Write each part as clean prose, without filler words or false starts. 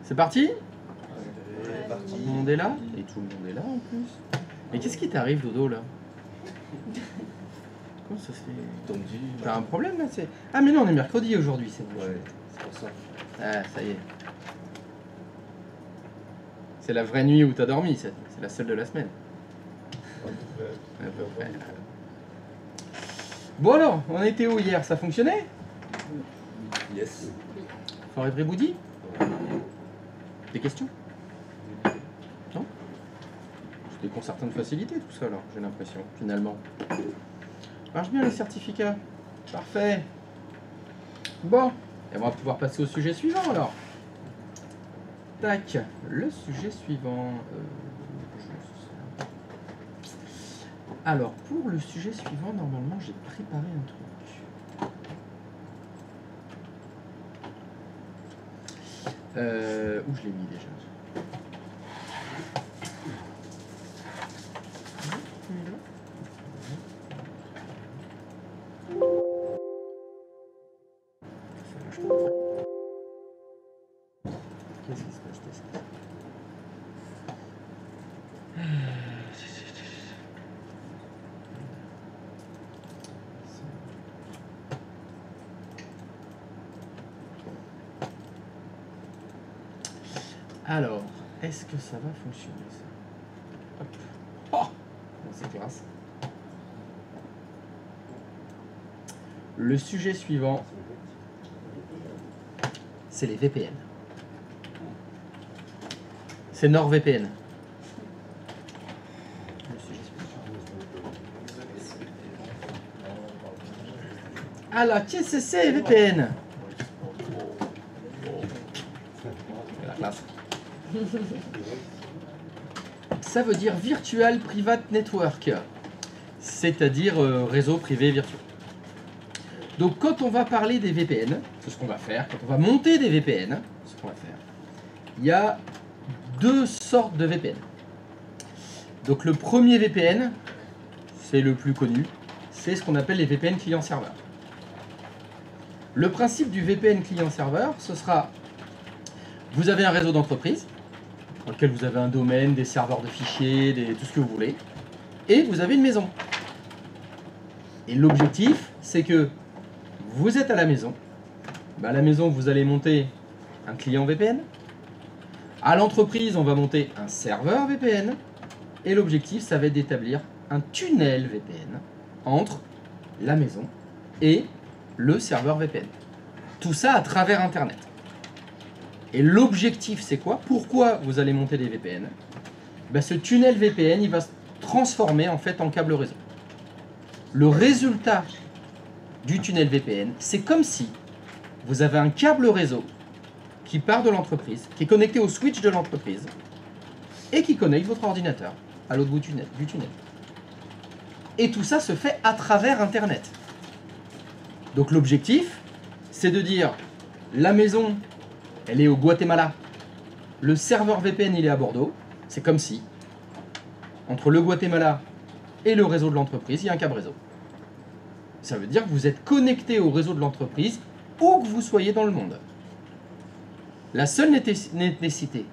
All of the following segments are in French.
C'est parti? C'est parti. Tout le monde est là? Et tout le monde est là en plus. Mais qu'est-ce qui t'arrive, Dodo, là? Comment ça se fait? Tendu. T'as un problème là? Ah mais non, on est mercredi aujourd'hui, c'est vrai. Ouais, c'est pour ça. Ah, ça y est. C'est la vraie nuit où t'as dormi, c'est la seule de la semaine. À peu près. Bon alors, on était où hier? Ça fonctionnait? Yes. For everybody? Des questions? Non? C'est des concertants de facilité tout ça, alors, j'ai l'impression, finalement. Marche bien les certificats. Parfait. Bon, et on va pouvoir passer au sujet suivant alors. Tac, le sujet suivant. Alors, pour le sujet suivant, normalement, j'ai préparé un truc. Où je l'ai mis déjà? Qu'est-ce qui se passe? Alors, est-ce que ça va fonctionner ça? Hop. Oh, c'est classe. Le sujet suivant, c'est les VPN. C'est NordVPN. Le sujet suivant. Alors, qu'est-ce que c'est VPN? La classe. Ça veut dire Virtual Private Network, c'est-à-dire réseau privé virtuel. Donc quand on va parler des VPN, c'est ce qu'on va faire, quand on va monter des VPN, c'est ce qu'on va faire, il y a deux sortes de VPN. Donc le premier VPN, c'est le plus connu, c'est ce qu'on appelle les VPN client-serveur. Le principe du VPN client-serveur, ce sera, vous avez un réseau d'entreprise, dans lequel vous avez un domaine, des serveurs de fichiers, tout ce que vous voulez, et vous avez une maison. Et l'objectif, c'est que vous êtes à la maison. À la maison, vous allez monter un client VPN. À l'entreprise, on va monter un serveur VPN. Et l'objectif, ça va être d'établir un tunnel VPN entre la maison et le serveur VPN. Tout ça à travers Internet. Et l'objectif, c'est quoi? Pourquoi vous allez monter des VPN? Ce tunnel VPN, il va se transformer en fait en câble réseau. Le résultat du tunnel VPN, c'est comme si vous avez un câble réseau qui part de l'entreprise, qui est connecté au switch de l'entreprise et qui connecte votre ordinateur à l'autre bout du tunnel. Et tout ça se fait à travers Internet. Donc l'objectif, c'est de dire la maison, elle est au Guatemala, le serveur VPN, il est à Bordeaux. C'est comme si, entre le Guatemala et le réseau de l'entreprise, il y a un câble réseau. Ça veut dire que vous êtes connecté au réseau de l'entreprise où que vous soyez dans le monde. La seule nécessité,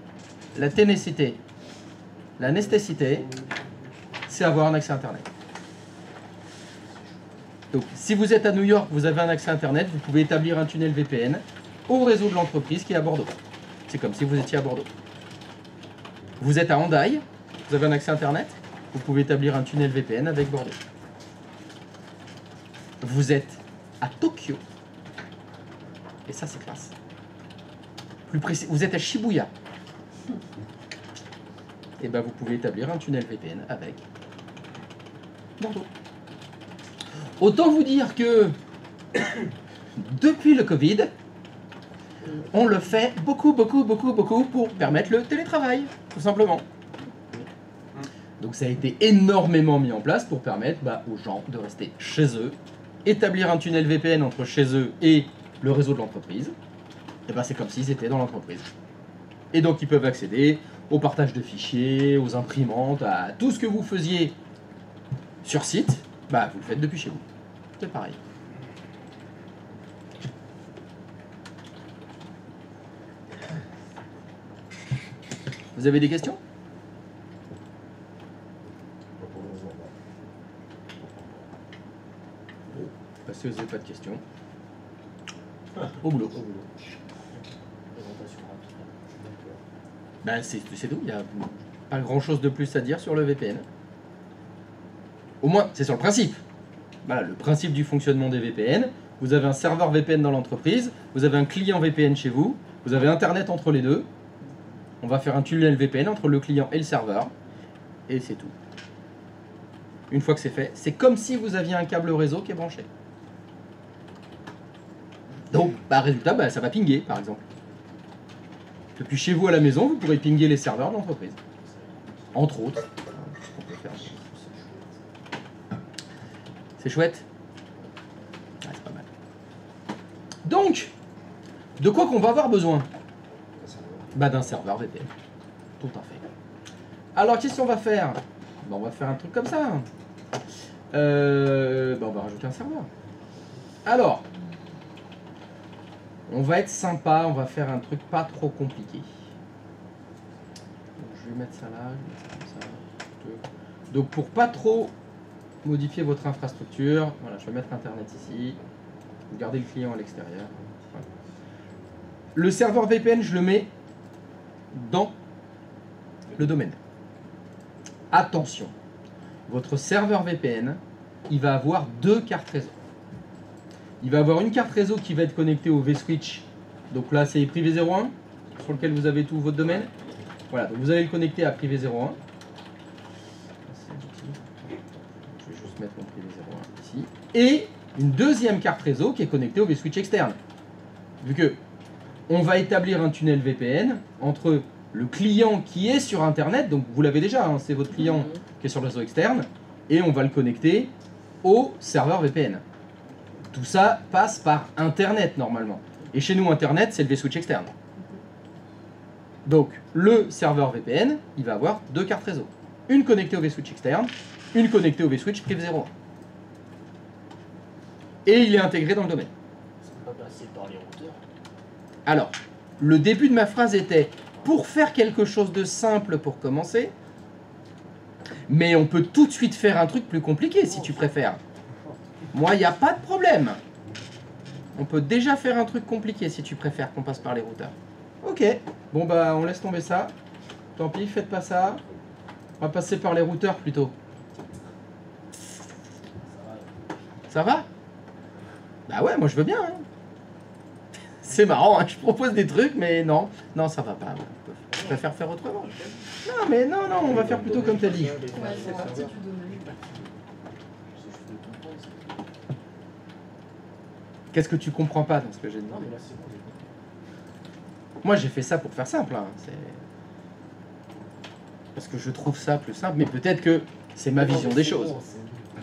c'est avoir un accès Internet. Donc, si vous êtes à New York, vous avez un accès Internet, vous pouvez établir un tunnel VPN au réseau de l'entreprise qui est à Bordeaux. C'est comme si vous étiez à Bordeaux. Vous êtes à Hendaye, vous avez un accès Internet, vous pouvez établir un tunnel VPN avec Bordeaux. Vous êtes à Tokyo, et ça c'est classe. Plus précis, vous êtes à Shibuya, et vous pouvez établir un tunnel VPN avec Bordeaux. Autant vous dire que depuis le Covid, on le fait beaucoup pour permettre le télétravail, tout simplement. Donc ça a été énormément mis en place pour permettre aux gens de rester chez eux, établir un tunnel VPN entre chez eux et le réseau de l'entreprise. Et c'est comme s'ils étaient dans l'entreprise. Et donc ils peuvent accéder au partage de fichiers, aux imprimantes, à tout ce que vous faisiez sur site, vous le faites depuis chez vous. C'est pareil. Vous avez des questions? Si vous n'avez pas de questions. Au boulot. Ben, c'est tout, il n'y a pas grand chose de plus à dire sur le VPN. Au moins, c'est sur le principe. Voilà, le principe du fonctionnement des VPN. Vous avez un serveur VPN dans l'entreprise, vous avez un client VPN chez vous, vous avez Internet entre les deux. On va faire un tunnel VPN entre le client et le serveur. Et c'est tout. Une fois que c'est fait, c'est comme si vous aviez un câble réseau qui est branché. Donc, résultat, ça va pinguer, par exemple. Depuis chez vous à la maison, vous pourrez pinguer les serveurs de l'entreprise. Entre autres. C'est chouette. Ah, c'est pas mal. Donc, de quoi qu'on va avoir besoin? D'un serveur VPN. Tout à fait. Alors, qu'est-ce qu'on va faire? On va faire un truc comme ça. On va rajouter un serveur. Alors, on va être sympa, on va faire un truc pas trop compliqué. Donc, je vais mettre ça là, je vais mettre ça comme ça. Donc pour pas trop modifier votre infrastructure, voilà, je vais mettre Internet ici. Vous gardez le client à l'extérieur. Voilà. Le serveur VPN, je le mets dans le domaine. Attention, votre serveur VPN, il va avoir deux cartes réseau. Il va avoir une carte réseau qui va être connectée au vSwitch. Donc là, c'est privé 01, sur lequel vous avez tout votre domaine. Voilà, donc vous allez le connecter à privé 01. Je vais juste mettre mon privé 01 ici. Et une deuxième carte réseau qui est connectée au vSwitch externe. Vu que on va établir un tunnel VPN entre le client qui est sur Internet, donc vous l'avez déjà, hein, c'est votre client qui est sur le réseau externe, et on va le connecter au serveur VPN. Tout ça passe par Internet normalement. Et chez nous, Internet, c'est le vSwitch externe. Donc, le serveur VPN, il va avoir deux cartes réseau. Une connectée au vSwitch externe, une connectée au vSwitch privé 01. Et il est intégré dans le domaine. Ça ne peut pas passer par les routeurs. Alors, le début de ma phrase était pour faire quelque chose de simple pour commencer, mais on peut tout de suite faire un truc plus compliqué si tu préfères. Moi, il n'y a pas de problème. On peut déjà faire un truc compliqué si tu préfères qu'on passe par les routeurs. Ok, bon on laisse tomber ça. Tant pis, faites pas ça. On va passer par les routeurs plutôt. Ça va? Bah ouais, moi je veux bien. Hein. C'est marrant, hein, je propose des trucs, mais non, ça va pas. Je préfère faire autrement. Non, mais non, on va faire plutôt comme t'as dit. Ouais, c'est parti du domaine. Qu'est-ce que tu comprends pas dans ce que j'ai dit? Non, mais là, c'est bon. Moi, j'ai fait ça pour faire simple. Hein. Parce que je trouve ça plus simple, mais peut-être que c'est ma vision des choses.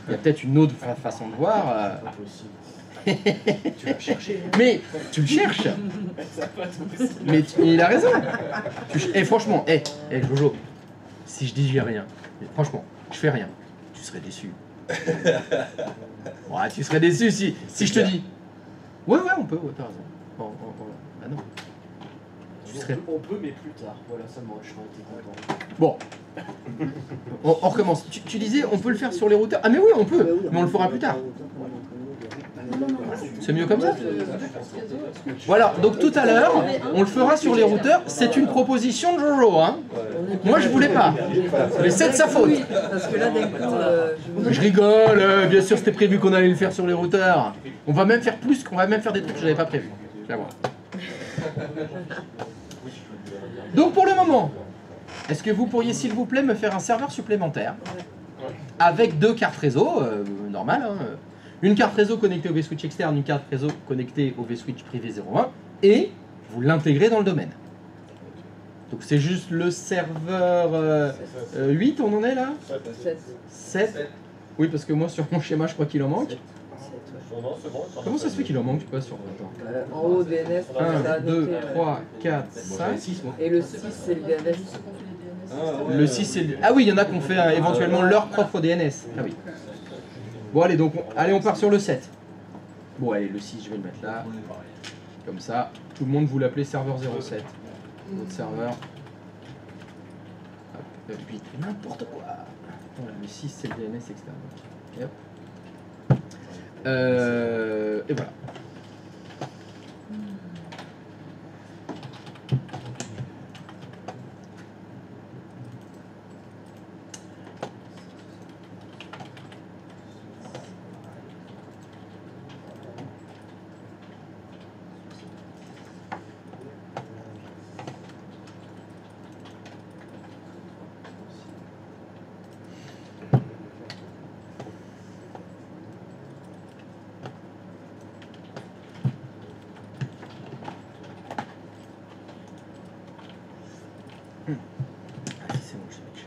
Il y a peut-être une autre façon de voir. Pas possible. Tu vas chercher. Mais tu le cherches. Mais il a raison. Et franchement, Jojo, si je dis j'ai rien, mais franchement, je fais rien, tu serais déçu. Ouais, tu serais déçu si je te dis. Ouais, on peut, t'as raison. Bah non. On peut, mais plus tard. Voilà, ça moi, je serais été content. Bon. On recommence. Tu disais, on peut le faire sur les routeurs. Ah mais oui, on peut, mais on le fera plus tard. C'est mieux comme ça? Voilà, donc tout à l'heure, on le fera sur les routeurs. C'est une proposition de Jojo, hein. Moi, je voulais pas. Mais c'est de sa faute. Parce que là, Je rigole, bien sûr, c'était prévu qu'on allait le faire sur les routeurs. On va même faire plus, qu'on va même faire des trucs que je n'avais pas prévu. Je vais voir. Donc pour le moment, est-ce que vous pourriez, s'il vous plaît, me faire un serveur supplémentaire avec deux cartes réseau, normal, hein, une carte réseau connectée au vSwitch externe, une carte réseau connectée au vSwitch privé 01, et vous l'intégrez dans le domaine. Donc c'est juste le serveur 8, on en est là? 7. Oui, parce que moi sur mon schéma, je crois qu'il en manque. Comment ça se fait qu'il en manque pas sur votre temps? En haut, DNS, 1, 2, 3, 4, 5. Et le 6, c'est le DNS. Le 6, c'est le... Ah oui, il y en a qui ont fait éventuellement leur propre DNS. Ah oui. Bon, allez, donc, on part sur le 7. Bon, allez, le 6, je vais le mettre là. Comme ça, tout le monde vous l'appelez serveur 07. Votre serveur. 8, n'importe quoi. Voilà, le 6 c'est le DNS externe. Et hop. Et voilà. Ah, c'est bon, je switch.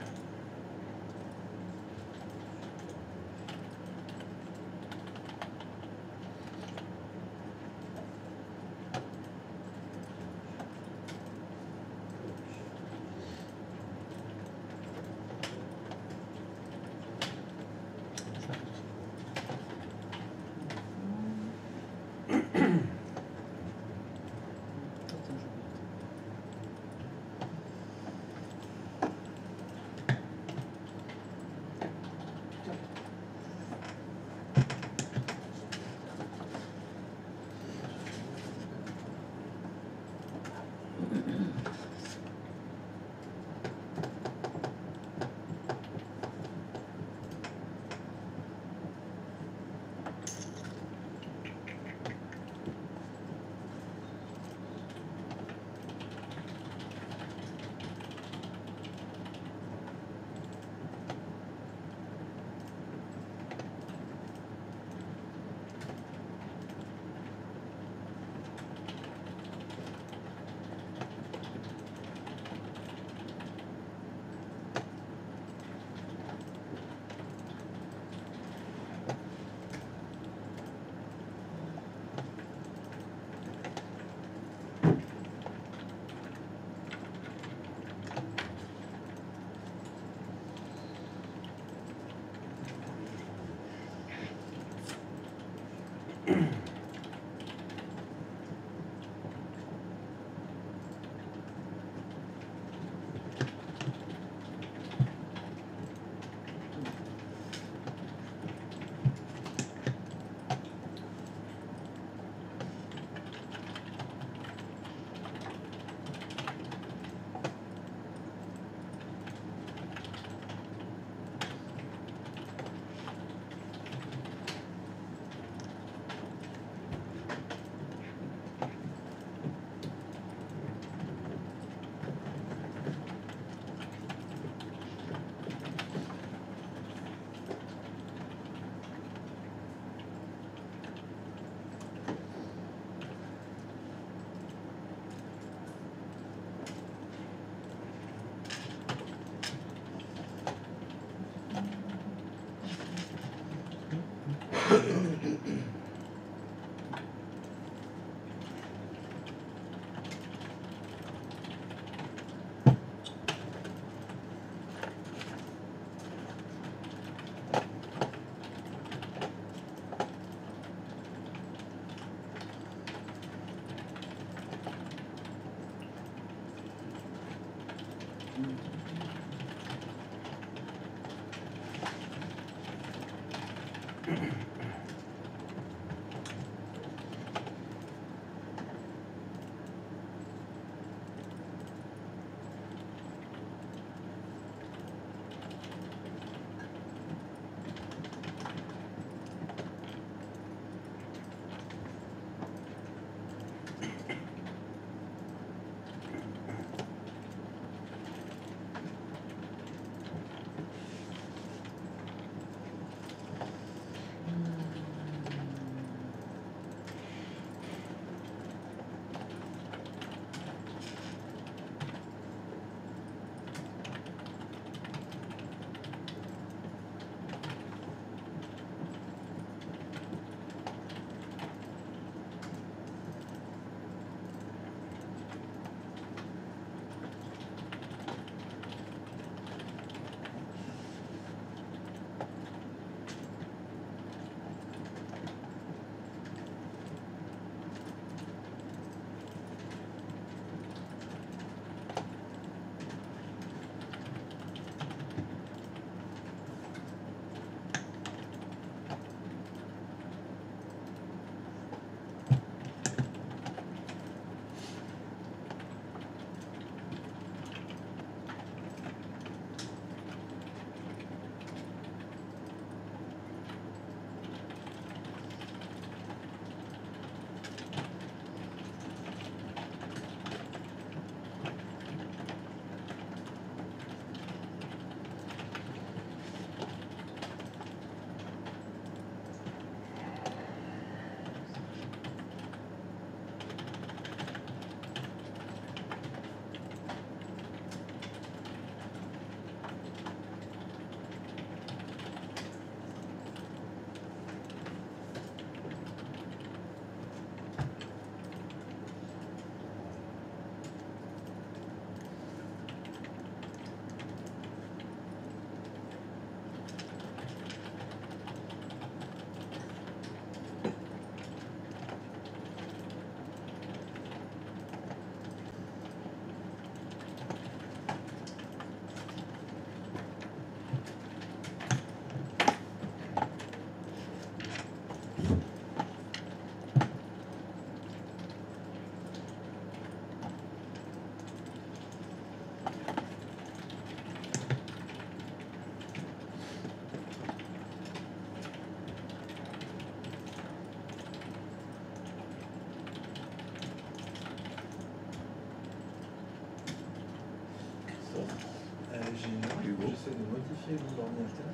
J'ai une marque, j'essaie de modifier mon ordinateur.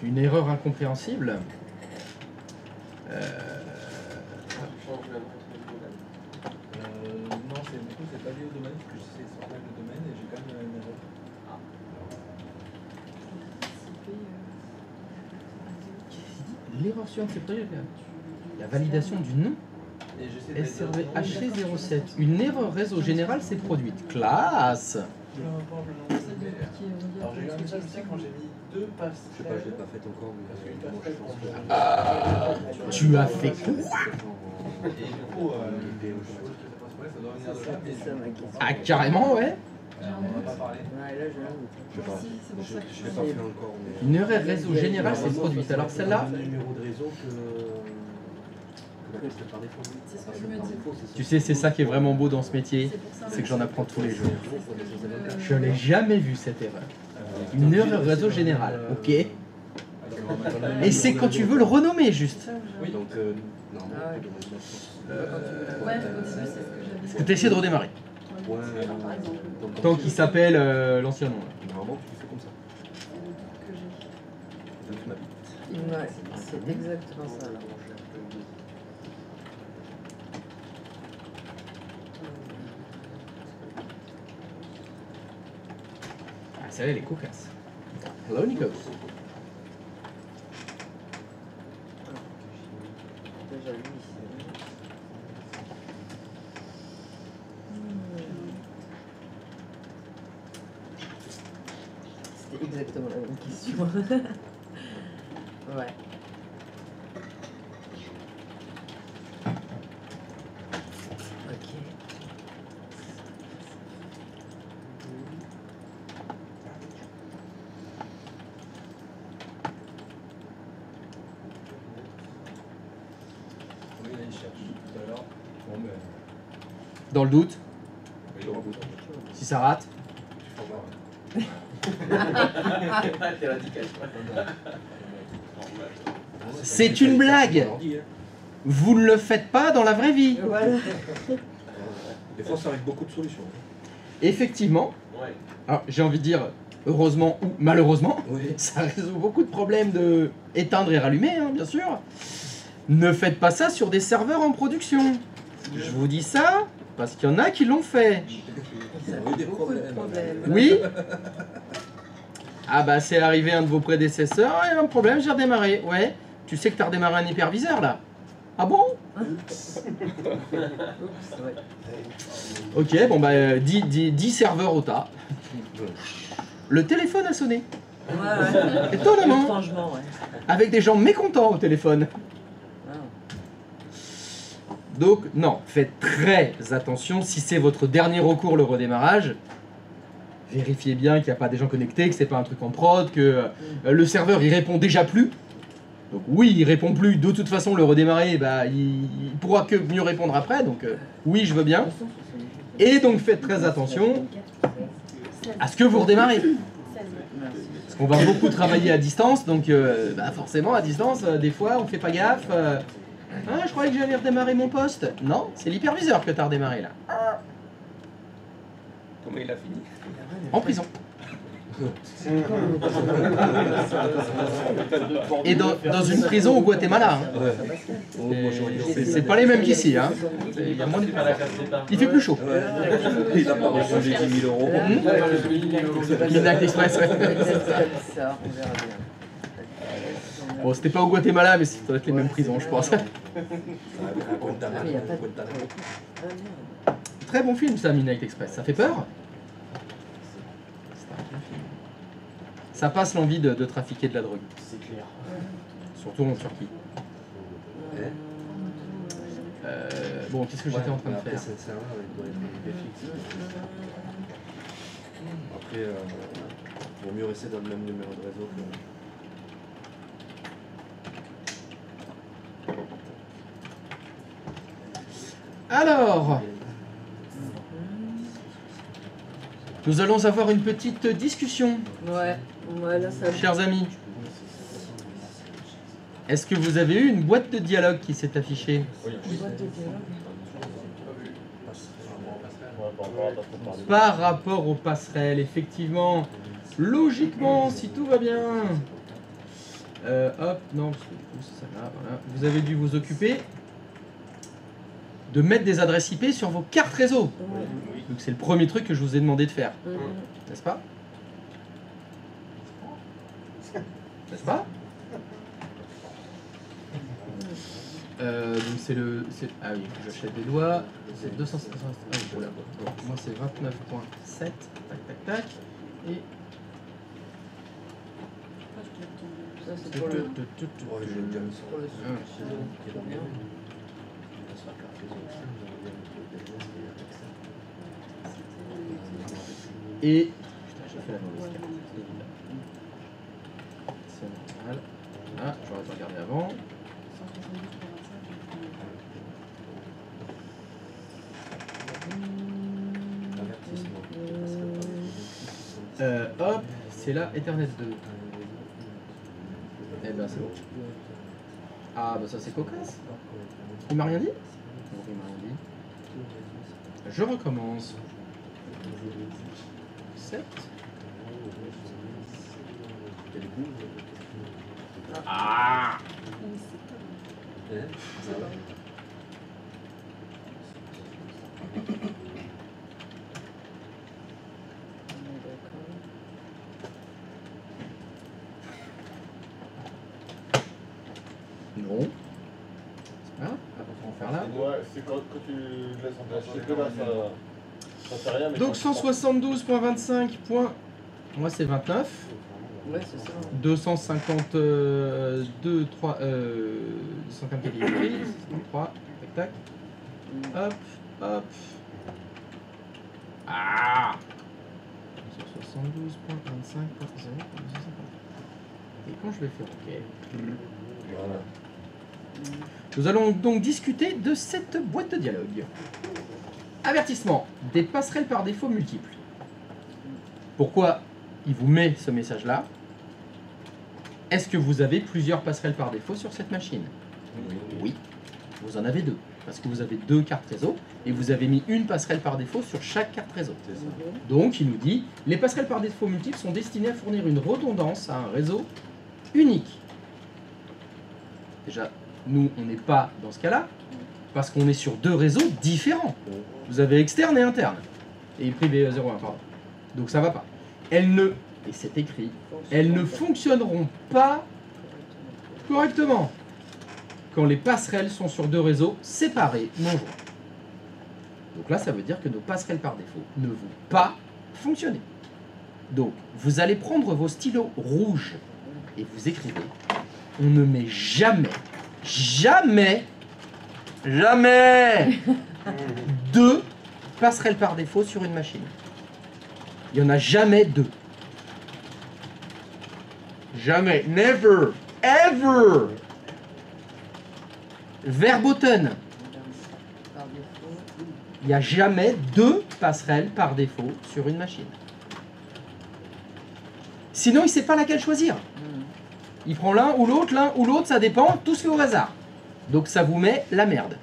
Une erreur incompréhensible. Non, c'est pas lié au domaine, parce que j'essaie de sortir le domaine et j'ai quand même une erreur. L'erreur suivante, c'est pas la validation du nom. Et j'essaie de SRV HC07. Une erreur réseau général s'est produite. Classe. Alors j'ai eu un message aussi quand j'ai mis 2 passes. Je sais pas, je l'ai pas faite encore, mais moi je pense que... Tu as fait quoi? Et du coup, ça doit venir de là, mais Ah, carrément, ouais. on n'en a pas parlé. Je sais pas, je l'ai pas fait encore, mais... Une erreur réseau général s'est produite. Alors celle-là, Le numéro de réseau que la piste par défaut. C'est ce que je me dis. tu sais, c'est ça qui est vraiment beau dans ce métier, c'est que j'en apprends tous les jours. Je n'ai jamais vu cette erreur. Une erreur réseau général, ok. Et c'est quand tu veux le renommer juste. Oui, donc, normalement, Ah ouais. ouais, Ouais, au début, c'est ce que j'avais Est-ce que tu essaies de redémarrer? ouais, Tant qu'il s'appelle l'ancien nom. Là. Normalement, tu fais comme ça. Donc, ma bite. Ouais, c'est exactement ça. Là. Ah, celle-là, elle est cocasse. Hello, Nikos. Déjà lui, c'était exactement la même question. Ouais. Ok. Oui, là, il cherche tout à l'heure. Bon, ben. Dans le doute, Oui, on va si ça rate. T'es radical. C'est une blague. Vous ne le faites pas dans la vraie vie. Voilà. Des fois, ça arrive beaucoup de solutions. Effectivement, Ouais. alors j'ai envie de dire heureusement ou malheureusement, Oui. ça résout beaucoup de problèmes de éteindre et rallumer, hein, bien sûr. Ne faites pas ça sur des serveurs en production. Je vous dis ça parce qu'il y en a qui l'ont fait. Ça a eu des beaucoup de problèmes. problèmes. Oui. Ah bah c'est arrivé à un de vos prédécesseurs, il y a un problème, j'ai redémarré. Ouais, tu sais que t'as redémarré un hyperviseur là. Ah bon? Oups, ouais. Ok, bon bah 10 serveurs au tas. Le téléphone a sonné. Ouais, ouais. Étonnamment. Étrangement, ouais. Avec des gens mécontents au téléphone. Ah. Donc non, faites très attention si c'est votre dernier recours le redémarrage. Vérifiez bien qu'il n'y a pas des gens connectés, que c'est pas un truc en prod, que le serveur il répond déjà plus. Donc oui, il répond plus. De toute façon, le redémarrer, bah, il pourra que mieux répondre après. Donc oui, je veux bien. Et donc faites très attention à ce que vous redémarrez. Parce qu'on va beaucoup travailler à distance, donc bah, forcément à distance, des fois on fait pas gaffe. Ah, je croyais que j'allais redémarrer mon poste. Non, c'est l'hyperviseur que tu as redémarré là. Comment il a fini? En prison. Et dans une prison au Guatemala. Hein. C'est pas les mêmes qu'ici. Hein. Il y a moins de- Il fait plus chaud. Il a pas reçu les 10 000 euros. Midnight Express, ouais. Peut-être comme ça, on verra bien. Bon, c'était pas au Guatemala, mais ça doit être les mêmes prisons, je pense. Ah, mais il n'y a pas de... Ah, merde. Très bon film, ça, Midnight Express. Ça fait peur? C'est un bon film. Ça passe l'envie de trafiquer de la drogue. C'est clair. Surtout en Turquie. Bon, qu'est-ce que j'étais en train de Après, faire? ça sert à rien, il doit être fixe. Après, vaut mieux rester dans le même numéro de réseau que... Alors, nous allons avoir une petite discussion, Ouais, ouais, là ça... chers amis. Est-ce que vous avez eu une boîte de dialogue qui s'est affichée? Une boîte de dialogue. Par rapport aux passerelles, effectivement. Logiquement, si tout va bien. Hop, non, parce que du coup, c'est celle-là, voilà. Vous avez dû vous occuper de mettre des adresses IP sur vos cartes réseau. Donc c'est le premier truc que je vous ai demandé de faire. N'est-ce pas? N'est-ce pas? Donc c'est le... Ah oui, j'achète des doigts. C'est 200... Ah oui, voilà. Bon, moi c'est 29.7. Tac, tac, tac. Et... Ça, c'est pour le... Ouais, j'ai déjà mis ça. pour le qui est bien. Et... Putain, j'ai fait la mauvaise carte. C'est normal. Ah, j'aurais dû regarder avant. Hop, c'est là, Ethernet 2. Eh ben c'est bon. Ah bah ça c'est cocasse. Il m'a rien dit? Non, il m'a rien dit. Je recommence. 7. Ah. Non. C'est pas grave. On va faire là. Ouais, c'est quand tu laisses en place. C'est que là, ça fait rien. Mais Donc 172.25 points. Moi c'est 29. Ouais, c'est ça. 252, 3, 154 délivreries, 3, tac tac. Hop, hop. Ah 172.25, et quand je vais faire OK. Voilà. Nous allons donc discuter de cette boîte de dialogue. Avertissement, des passerelles par défaut multiples. Pourquoi il vous met ce message-là? Est-ce que vous avez plusieurs passerelles par défaut sur cette machine? Oui, vous en avez deux. Parce que vous avez deux cartes réseau et vous avez mis une passerelle par défaut sur chaque carte réseau. Donc il nous dit, les passerelles par défaut multiples sont destinées à fournir une redondance à un réseau unique. Déjà, nous, on n'est pas dans ce cas-là, parce qu'on est sur deux réseaux différents. Vous avez externe et interne. Et privé 01, pardon. Donc ça va pas. Elles ne, et c'est écrit, elles ne fonctionneront pas correctement quand les passerelles sont sur deux réseaux séparés, non joints. Donc là, ça veut dire que nos passerelles par défaut ne vont pas fonctionner. Donc, vous allez prendre vos stylos rouges et vous écrivez, on ne met jamais, jamais, jamais deux passerelles par défaut sur une machine. Il n'y en a jamais deux. Jamais, never, ever. Verboten. Par défaut. Il n'y a jamais deux passerelles par défaut sur une machine. Sinon, il ne sait pas laquelle choisir. Il prend l'un ou l'autre, ça dépend, tout se fait au hasard. Donc ça vous met la merde.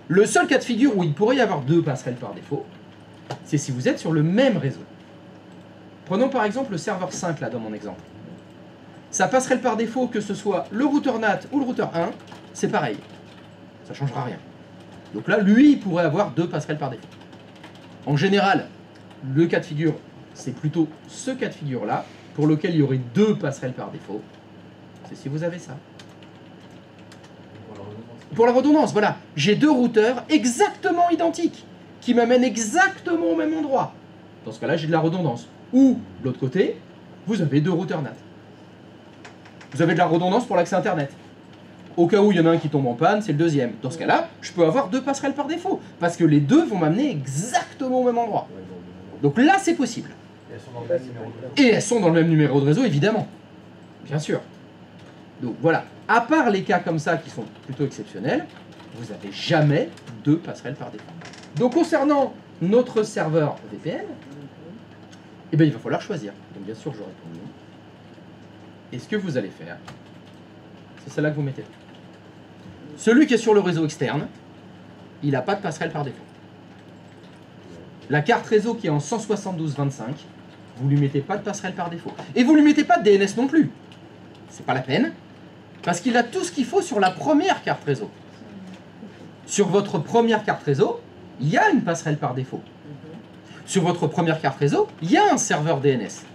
Le seul cas de figure où il pourrait y avoir deux passerelles par défaut, c'est si vous êtes sur le même réseau. Prenons par exemple le serveur 5 là dans mon exemple. Sa passerelle par défaut, que ce soit le routeur NAT ou le routeur 1, c'est pareil. Ça ne changera rien. Donc là, lui, il pourrait avoir deux passerelles par défaut. En général, le cas de figure, c'est plutôt ce cas de figure-là, pour lequel il y aurait deux passerelles par défaut. C'est si vous avez ça. Pour la redondance, voilà. J'ai deux routeurs exactement identiques, qui m'amènent exactement au même endroit. Dans ce cas-là, j'ai de la redondance. Ou, de l'autre côté, vous avez deux routeurs NAT. Vous avez de la redondance pour l'accès Internet. Au cas où il y en a un qui tombe en panne, c'est le deuxième. Dans ce cas-là, je peux avoir deux passerelles par défaut, parce que les deux vont m'amener exactement au même endroit. Donc là, c'est possible. Et elles sont dans le même numéro. Et elles sont dans le même numéro de réseau, évidemment. Bien sûr. Donc voilà. À part les cas comme ça qui sont plutôt exceptionnels, vous n'avez jamais deux passerelles par défaut. Donc concernant notre serveur VPN, eh bien, il va falloir choisir. Donc bien sûr, je réponds non. Et ce que vous allez faire, c'est celle-là que vous mettez. Celui qui est sur le réseau externe, il n'a pas de passerelle par défaut. La carte réseau qui est en 172.25, vous lui mettez pas de passerelle par défaut. Et vous lui mettez pas de DNS non plus. C'est pas la peine, parce qu'il a tout ce qu'il faut sur la première carte réseau. Sur votre première carte réseau, il y a une passerelle par défaut. Sur votre première carte réseau, il y a un serveur DNS.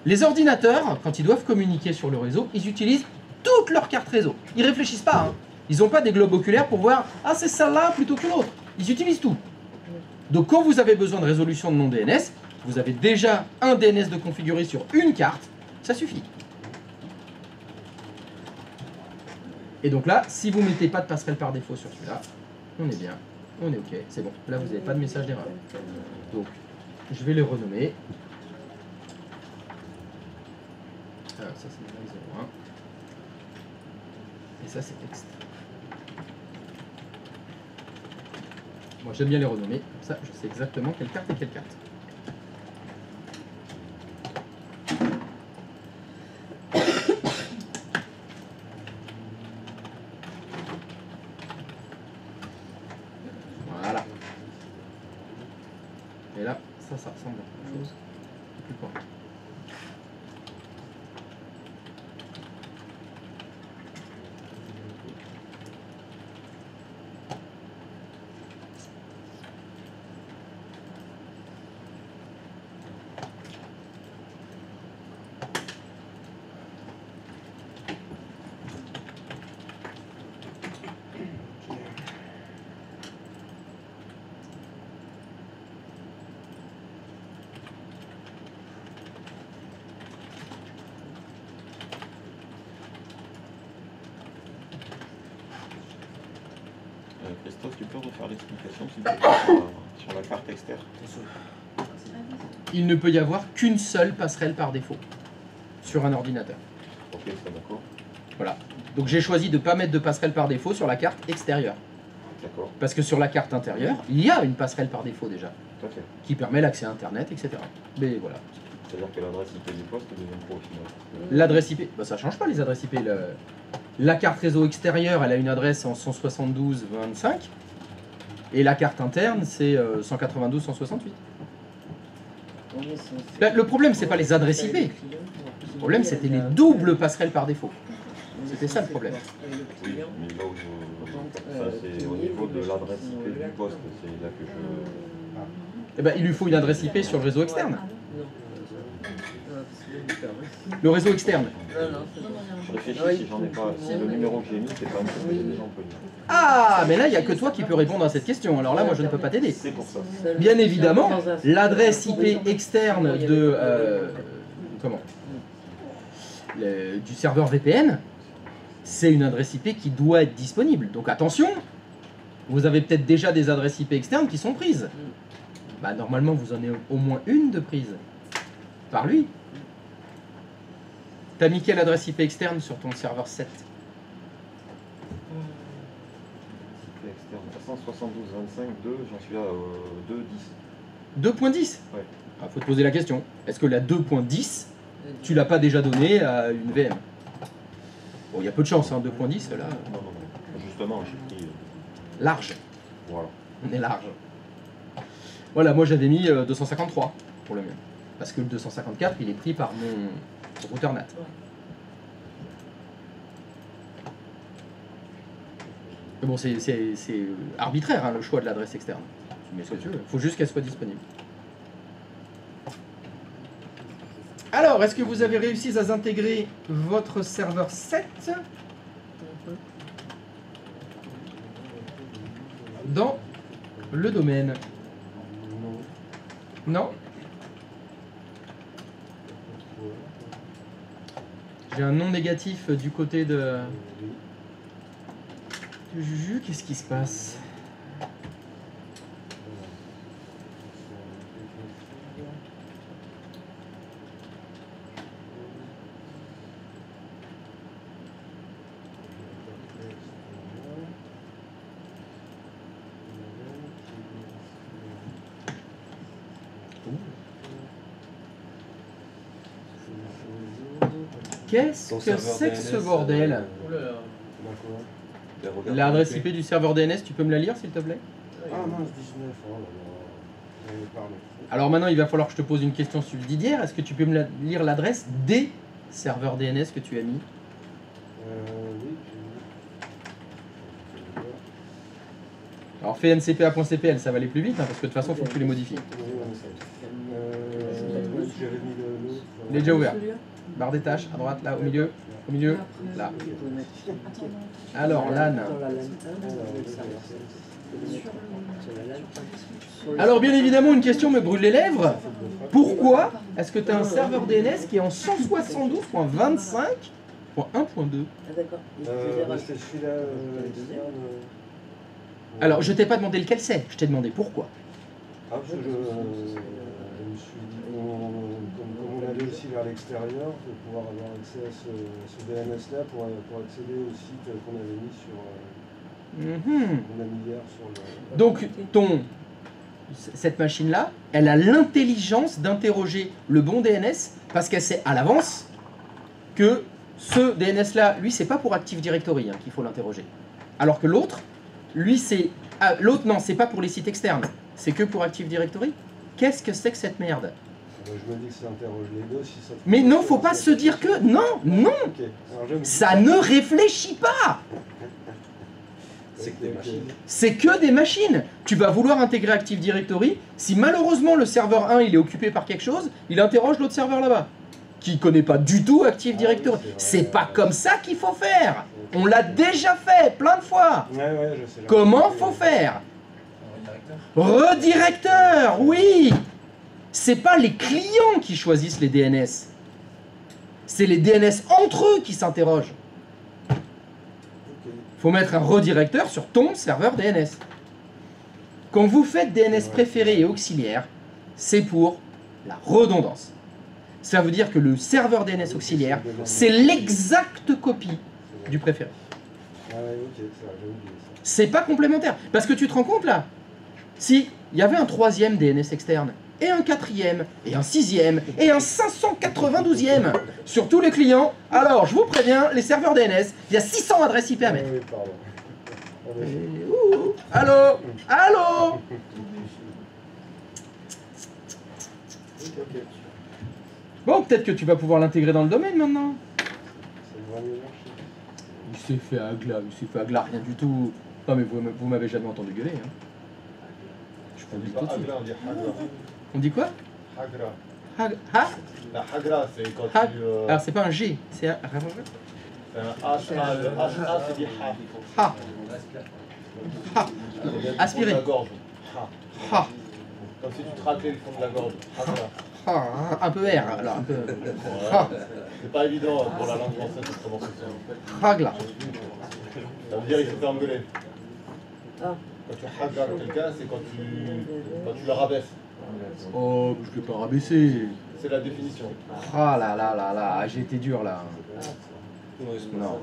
Les ordinateurs, quand ils doivent communiquer sur le réseau, ils utilisent toutes leurs cartes réseau. Ils réfléchissent pas, hein. Ils n'ont pas des globes oculaires pour voir « Ah, c'est celle-là plutôt que l'autre ». Ils utilisent tout. Donc quand vous avez besoin de résolution de non DNS, vous avez déjà un DNS de configurer sur une carte, ça suffit. Et donc là, si vous ne mettez pas de passerelle par défaut sur celui-là, on est bien, on est OK, c'est bon. Là, vous n'avez pas de message d'erreur. Donc, je vais le renommer. Alors, ça, c'est le 01. Et ça, c'est texte. Moi, j'aime bien les renommer. Comme ça, je sais exactement quelle carte est quelle carte. Voilà. Et là, ça ressemble à quelque chose. Plus quoi. Christophe, tu peux refaire l'explication s'il te plaît, sur la carte externe? Il ne peut y avoir qu'une seule passerelle par défaut sur un ordinateur. Ok, ça d'accord. Voilà. Donc j'ai choisi de ne pas mettre de passerelle par défaut sur la carte extérieure. D'accord, Parce que sur la carte intérieure, il y a une passerelle par défaut déjà, tout à fait. qui permet l'accès à Internet, etc. Mais voilà. C'est-à-dire que l'adresse IP du poste devient pro au final. L'adresse IP, bah, ça ne change pas les adresses IP. La carte réseau extérieure, elle a une adresse en 172.25. Et la carte interne, c'est 192.168. Là, le problème, c'est pas les adresses IP. Le problème, c'était les doubles passerelles par défaut. C'était ça le problème. Oui, mais là où je... ça c'est au niveau de l'adresse IP du poste, c'est là que je... Eh ben, il lui faut une adresse IP sur le réseau externe. Le réseau externe. Je réfléchis si j'en ai pas. Si le numéro que j'ai mis, c'est pas un peu déjà employé. Ah, mais là, il n'y a que toi qui peux répondre à cette question. Alors là, moi, je ne peux pas t'aider. C'est pour ça. Bien évidemment, l'adresse IP externe de du serveur VPN, c'est une adresse IP qui doit être disponible. Donc attention, vous avez peut-être déjà des adresses IP externes qui sont prises. Bah, normalement, vous en avez au moins une de prise par lui. T'as mis quelle adresse IP externe sur ton serveur 7? IP externe. 172.25.2, j'en suis là 2.10. 2.10. Ouais. Ah, faut te poser la question. Est-ce que la 2.10, tu l'as pas déjà donnée à une VM? Bon, il y a peu de chance, hein, 2.10, là. Non. Justement, j'ai pris... Large. Voilà. On est large. Voilà, moi j'avais mis 253 pour le mien. Parce que le 254, il est pris par mon routeur NAT. Mais bon, c'est arbitraire, hein, le choix de l'adresse externe. Tu mets ce que tu veux. Il faut juste qu'elle soit disponible. Alors, est-ce que vous avez réussi à intégrer votre serveur 7 dans le domaine? Non? J'ai un non négatif du côté de Juju. Qu'est-ce qui se passe? Qu'est-ce que c'est que ce bordel? L'adresse IP du serveur DNS, tu peux me la lire s'il te plaît? Ah mince, 19, oh là là. Pardon. Alors maintenant, il va falloir que je te pose une question sur le Didier. Est-ce que tu peux me lire l'adresse des serveurs DNS que tu as mis? Oui. Alors fais ncpa.cpl, ça va aller plus vite, hein, parce que de toute façon, il faut que tu les modifies. J'avais mis l'autre. Il est déjà ouvert. Barre des tâches, à droite, là, au milieu, là. Alors, LAN. Alors bien évidemment, une question me brûle les lèvres. Pourquoi est-ce que tu as un serveur DNS qui est en 172.25.1.2? Ah d'accord. C'est celui-là. Alors, je t'ai pas demandé lequel c'est, je t'ai demandé pourquoi. Ah, parce que je me suis dit, comme on allait aussi vers l'extérieur, de pouvoir avoir accès à ce DNS-là pour accéder au site qu'on avait mis sur. Qu'on a mis hier sur le. Donc, cette machine-là, elle a l'intelligence d'interroger le bon DNS parce qu'elle sait à l'avance que ce DNS-là, lui, c'est pas pour Active Directory qu'il faut l'interroger. Alors que l'autre, lui, c'est. Ah, l'autre, non, c'est pas pour les sites externes, c'est que pour Active Directory. Qu'est-ce que c'est que cette merde? Je me dis que ça interroge les deux. Si ça... Mais non, faut pas se dire que. Non, non! Okay. Ça ne réfléchit pas! C'est que des machines. C'est que des machines. Tu vas vouloir intégrer Active Directory. Si malheureusement le serveur 1 il est occupé par quelque chose, il interroge l'autre serveur là-bas, qui connaît pas du tout Active Directory. C'est pas comme ça qu'il faut faire. On l'a déjà fait plein de fois. Ouais, je sais. Comment faut faire? Redirecteur, oui. C'est pas les clients qui choisissent les DNS. C'est les DNS entre eux qui s'interrogent. Faut mettre un redirecteur sur ton serveur DNS. Quand vous faites DNS préféré et auxiliaire, c'est pour la redondance. Ça veut dire que le serveur DNS auxiliaire, c'est l'exacte copie du préféré. Ah ouais, ok, ça, j'ai oublié ça. C'est pas complémentaire. Parce que tu te rends compte là, si il y avait un troisième DNS externe, et un quatrième, et un sixième, et un 592e sur tous les clients, alors je vous préviens, les serveurs DNS, il y a 600 adresses IP à mettre. Oui, pardon. Allô? Allô? Bon, peut-être que tu vas pouvoir l'intégrer dans le domaine maintenant. Ça devrait mieux marcher. Il s'est fait à glas, rien du tout. Non mais vous m'avez jamais entendu gueuler. Hein. Je On dit conduis pas tout de suite. Hagra, on dit Hagra. On dit quoi? Hagra. Ha? La Hagra, c'est quand Ha? tu. Alors c'est pas un G, c'est un... C'est un H-A, le H-A, c'est dit Ha. Ha. Ha. Aspirer. La gorge. Ha. Ha. Comme si tu te raclais le fond de la gorge. Hagra. Ha. Un peu R, alors un peu... Ouais. Ha. C'est pas évident pour la langue française de prononcer ça. Hagla. Ça veut dire il se fait engueuler. Ah. Quand tu hagar quelqu'un, c'est quand tu le rabaisses. Oh, je l'ai pas rabaissé. C'est la définition. Ah là là là là, j'ai été dur là. Non.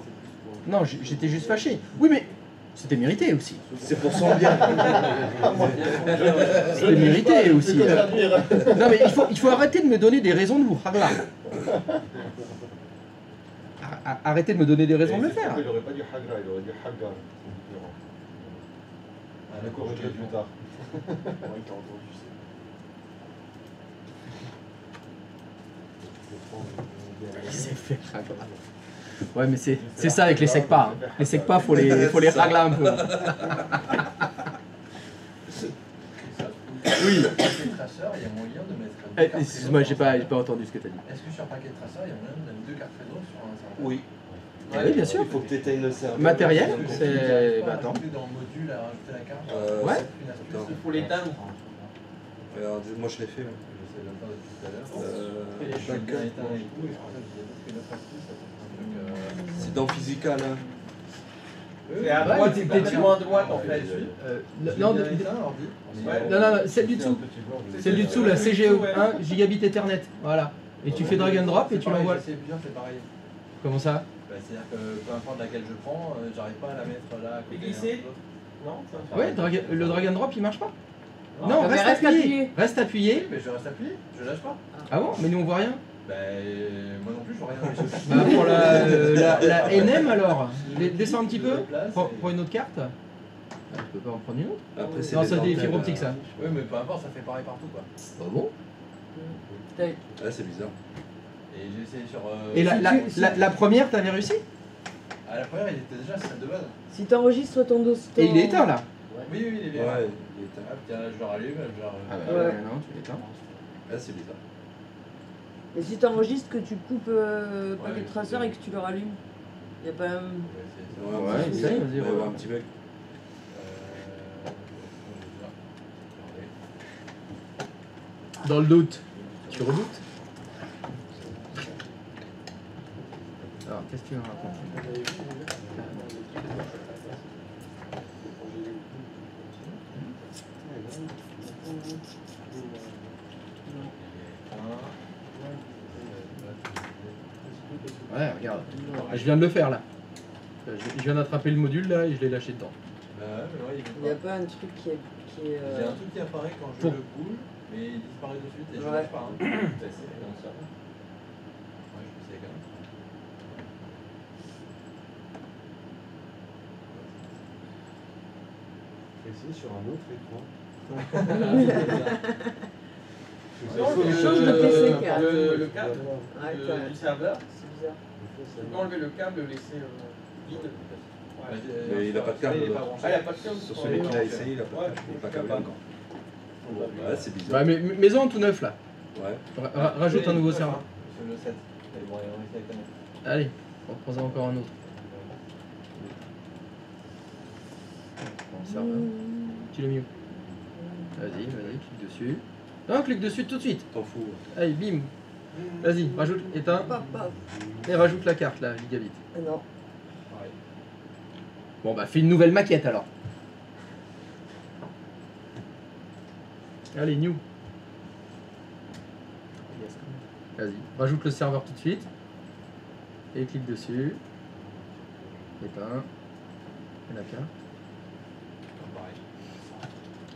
Non, j'étais juste fâché. Oui, mais c'était mérité aussi. C'est pour son bien. C'était mérité aussi. C'est comme traduire. Non, mais il faut arrêter de me donner des raisons de vous hagla. Arrêtez de me donner des raisons de le faire. Il aurait pas dit hagra, il aurait dit hagar. On a corrigé plus tard. Il s'est fait hagla. Ouais, mais c'est ça avec les secpas. Hein. Les secpas, faut les hagla un peu. Oui. Paquet traceur, il y a moyen de mettre. Excuse-moi, j'ai pas entendu ce que tu as dit. Est-ce que sur paquet traceur, il y a moyen de mettre 2 cartes réseau sur un serveur? Oui. Oui, bien sûr. Il faut que tu éteignes le serveur. Matériel, Est-ce que c'est... tu peux Bah, attends. rajouter dans le module à rajouter la carte? Ouais. C'est une astuce. Attends. Il faut l'éteindre. Alors, moi je l'ai fait. Ouais. J'essaie de le faire depuis tout à l'heure. Euh, Et je suis bien éteint et tout. Et je pense que j'ai fait une autre astuce. Ça peut être un truc. C'est dans Physical. Hein. Et à droite, c'est complètement à droite en fait. Non, non, celle du dessous. Celle du dessous, la CGE1, gigabit Ethernet. Voilà. Et tu fais drag and drop et tu l'envoies. C'est bien, c'est pareil. Comment ça? C'est-à-dire que peu importe laquelle je prends, j'arrive pas à la mettre là. Glisser? Non, ça Ouais, le drag and drop il marche pas. Non, Non, mais reste reste appuyé. appuyé. Reste appuyé. mais je reste appuyé, je lâche pas. Ah bon? Mais nous on voit rien. Ben, moi non plus, je vois rien. Bah pour la NM alors. Descends un petit peu. Prends une autre carte. Ah, tu peux pas en prendre une autre? Après, c'est Non, des ça c'est des antennes, fibres optiques ça. Oui, mais peu importe, ça fait pareil partout quoi. Ah bon? Ah, c'est bizarre. Et j'ai essayé sur. Et la première, t'avais réussi? Ah, la première, il était déjà celle de base. Si t'enregistres ton dossier. Et il est éteint là? Oui, oui, il est bien. Ouais, il est Ah, tiens, je le rallume, genre. Ah bah Ouais. non, tu l'éteins. Ah, c'est bizarre. Et si t'enregistres que tu coupes paquet de traceur et que tu le rallumes, y a pas un. Ouais, essaye, vas-y, Il va y avoir ouais. un petit bug. Dans le doute. Tu redoutes? Alors, qu'est-ce que tu me racontes? Ouais, regarde. Je viens de le faire là. Je viens d'attraper le module là et je l'ai lâché dedans. Bah ouais, mais ouais, Il y a pas un truc qui est. J'ai un truc qui apparaît quand je Pour- le bouge, mais il disparaît de suite et je Ouais. ne lâche pas. Hein. T'as essayé dans ça? Ouais, je sais quand même. Je vais essayer sur un autre écran. Change de PC, Kat. le câble Ouais, du serveur. c'est bizarre. Tu peux enlever le câble, le laisser vide. Mais il a pas de câble. Il est pas branché. Ah, il a pas de câble. Sur celui qu'il a essayé, il a pas de câble. Il est pas câblé encore. Ouais, c'est bizarre. Ouais, mais maison tout neuf là. Ouais. Rajoute un nouveau serveur. Sur le 7. Allez, bon, on essaie avec la main. Allez, on reprend encore un autre. Bon, serveur. Tu l'as mis où? Vas-y, clique dessus. Non, clique dessus tout de suite. T'en fous. Allez, bim. Vas-y, rajoute, éteins. Paf, paf. Et rajoute la carte là, gigabit. Ah non. Pareil. Bon bah fais une nouvelle maquette alors. Allez, new. Vas-y, rajoute le serveur tout de suite. Et clique dessus. Éteins. Et la carte. Pareil.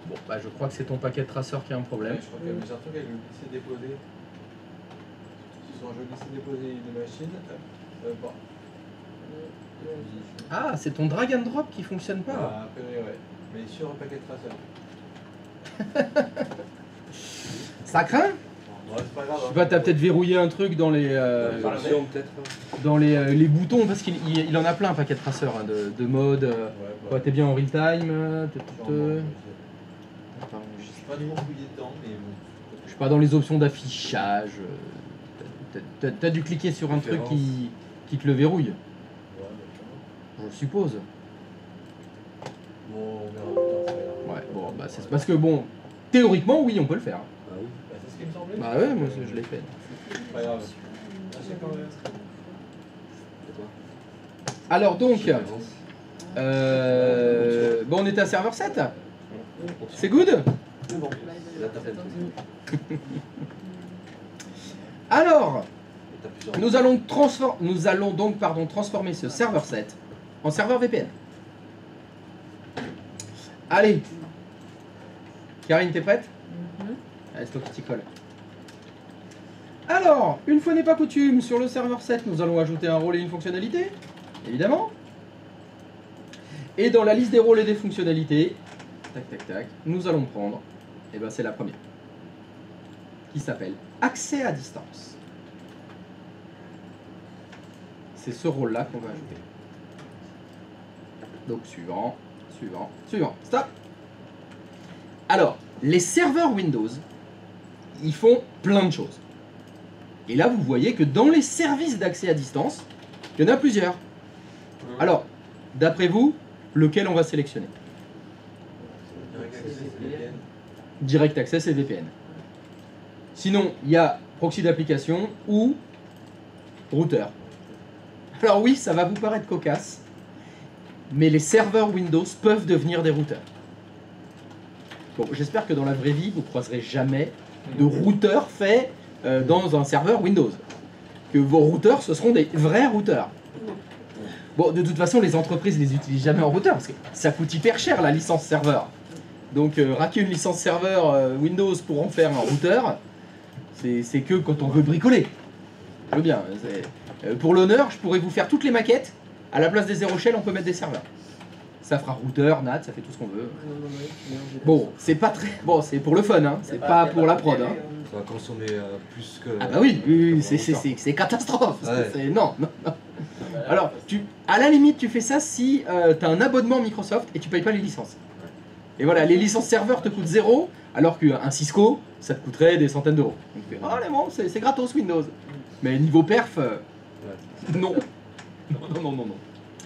Bon bah je crois que c'est ton paquet de traceur qui a un problème. Ouais, je crois que j'ai un truc avec le glisser-déposer. Sur je glisser-déposer une machine. Bon. Ah, c'est ton drag and drop qui fonctionne pas. Ah, a priori, ouais. Mais sur un paquet de traceur. Ça craint? Ouais, c'est pas grave. Je sais pas, t'as peut-être verrouillé un truc dans les Option, peut-être. dans les boutons parce qu'il en a plein un paquet de traceurs hein, de mode. Ouais, t'es bien en real time. Je sais pas trop fouiller dedans, mais bon. Je sais pas, dans les options d'affichage. T'as dû cliquer sur un truc qui te le verrouille, je suppose. Bon, on verra plus tard, c'est pas grave. Ouais, bon, bah c'est parce que bon, théoriquement, oui, on peut le faire. Ah oui. Bah, c'est ce qui me semblait. Bah ouais, moi je l'ai fait. C'est pas grave. Ah, c'est quand même. Et toi? Alors donc, Je avance. bon, on était à serveur 7. C'est good? C'est bon. Là, t'as fait le truc. Alors, Et t'as plusieurs. nous allons donc transformer ce serveur 7 en serveur VPN. Allez. Karine, t'es prête? Allez, c'est toi qui t'y colle. Alors, une fois n'est pas coutume, sur le serveur 7, nous allons ajouter un rôle et une fonctionnalité, évidemment. Et dans la liste des rôles et des fonctionnalités, tac tac tac, nous allons prendre, et ben c'est la première, qui s'appelle accès à distance. C'est ce rôle-là qu'on va ajouter. Donc suivant, stop. Alors, les serveurs Windows, ils font plein de choses. Et là, vous voyez que dans les services d'accès à distance, il y en a plusieurs. Alors, d'après vous, lequel on va sélectionner? Direct Access et VPN. Sinon, il y a proxy d'application ou routeur. Alors oui, ça va vous paraître cocasse, mais les serveurs Windows peuvent devenir des routeurs. Bon, j'espère que dans la vraie vie, vous ne croiserez jamais de routeur fait dans un serveur Windows. Que vos routeurs, ce seront des vrais routeurs. Bon, de toute façon, les entreprises ne les utilisent jamais en routeur, parce que ça coûte hyper cher la licence serveur. Donc, raquer une licence serveur Windows pour en faire un routeur, c'est que quand on veut bricoler. Je veux bien. Pour l'honneur, je pourrais vous faire toutes les maquettes. À la place des zéro shell, on peut mettre des serveurs. Ça fera routeur, NAT, ça fait tout ce qu'on veut. Bon, c'est pas très... Bon, c'est pour le fun, hein. C'est pas pour la prod, hein. Ça va consommer plus que... Ah bah oui, c'est catastrophe. Ouais. Non. Alors, à la limite, tu fais ça si tu as un abonnement Microsoft et tu payes pas les licences. Et voilà, les licences serveurs te coûtent 0, alors qu'un Cisco, ça te coûterait des centaines d'euros. Donc, bon, c'est gratos Windows. Mais niveau perf, non. Non.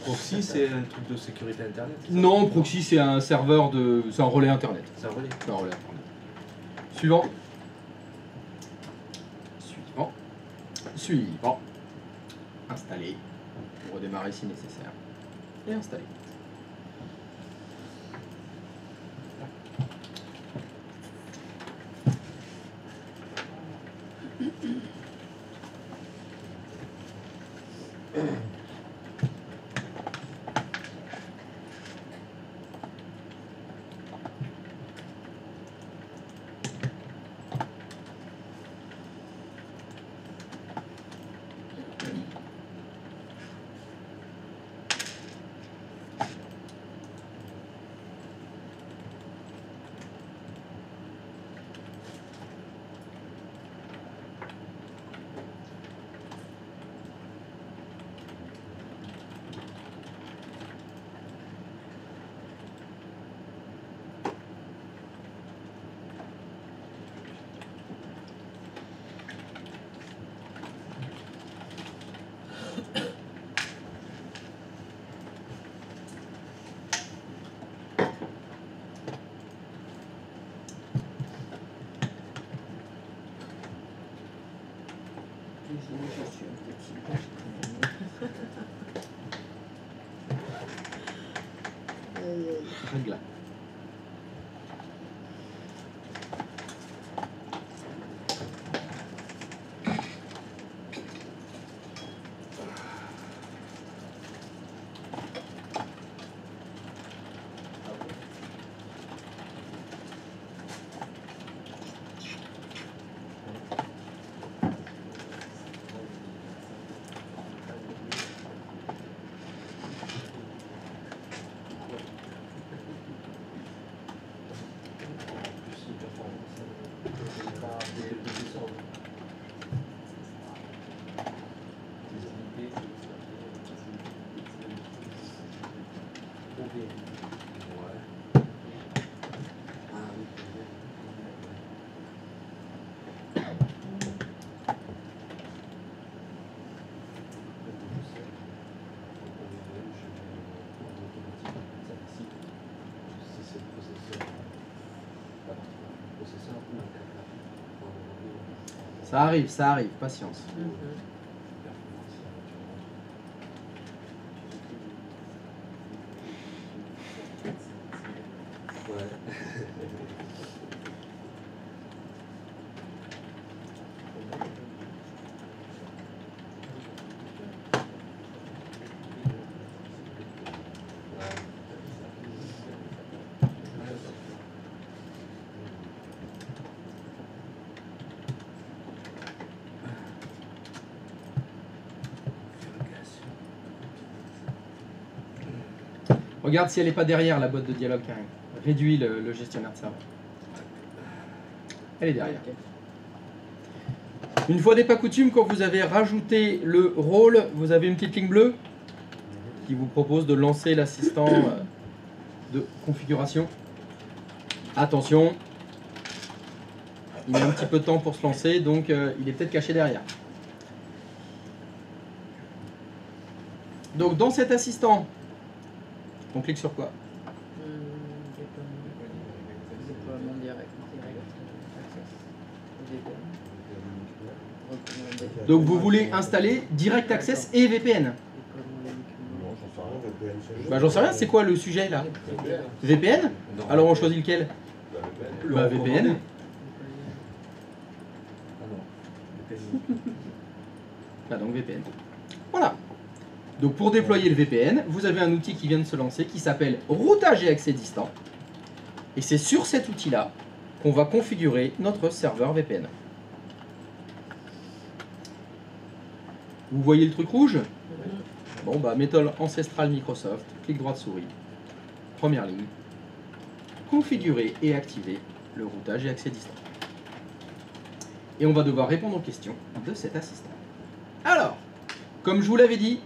Proxy, c'est un truc de sécurité internet? Non, proxy, c'est un serveur de... C'est un relais internet. C'est un relais. C'est un relais internet. Suivant. Suivant. Installer. Redémarrer si nécessaire. Et installer. Régla. Ça arrive, patience. Regarde si elle n'est pas derrière la boîte de dialogue qui arrive. Réduis le gestionnaire de serveur. Elle est derrière. Une fois n'est pas coutume, quand vous avez rajouté le rôle, vous avez une petite ligne bleue qui vous propose de lancer l'assistant de configuration. Attention, il met un petit peu de temps pour se lancer, donc il est peut-être caché derrière. Donc dans cet assistant, on clique sur quoi? Déploiement direct. Donc vous voulez installer Direct Access et VPN. Bah j'en sais rien, c'est quoi le sujet là? VPN? Alors on choisit lequel? Bah VPN. Bah donc VPN. Voilà. Donc pour déployer le VPN, vous avez un outil qui vient de se lancer qui s'appelle Routage et accès distant. Et c'est sur cet outil-là qu'on va configurer notre serveur VPN. Vous voyez le truc rouge? Bon bah méthode ancestrale Microsoft, clic droit de souris. première ligne, configurer et activer le routage et accès distant. Et on va devoir répondre aux questions de cet assistant. Alors, comme je vous l'avais dit,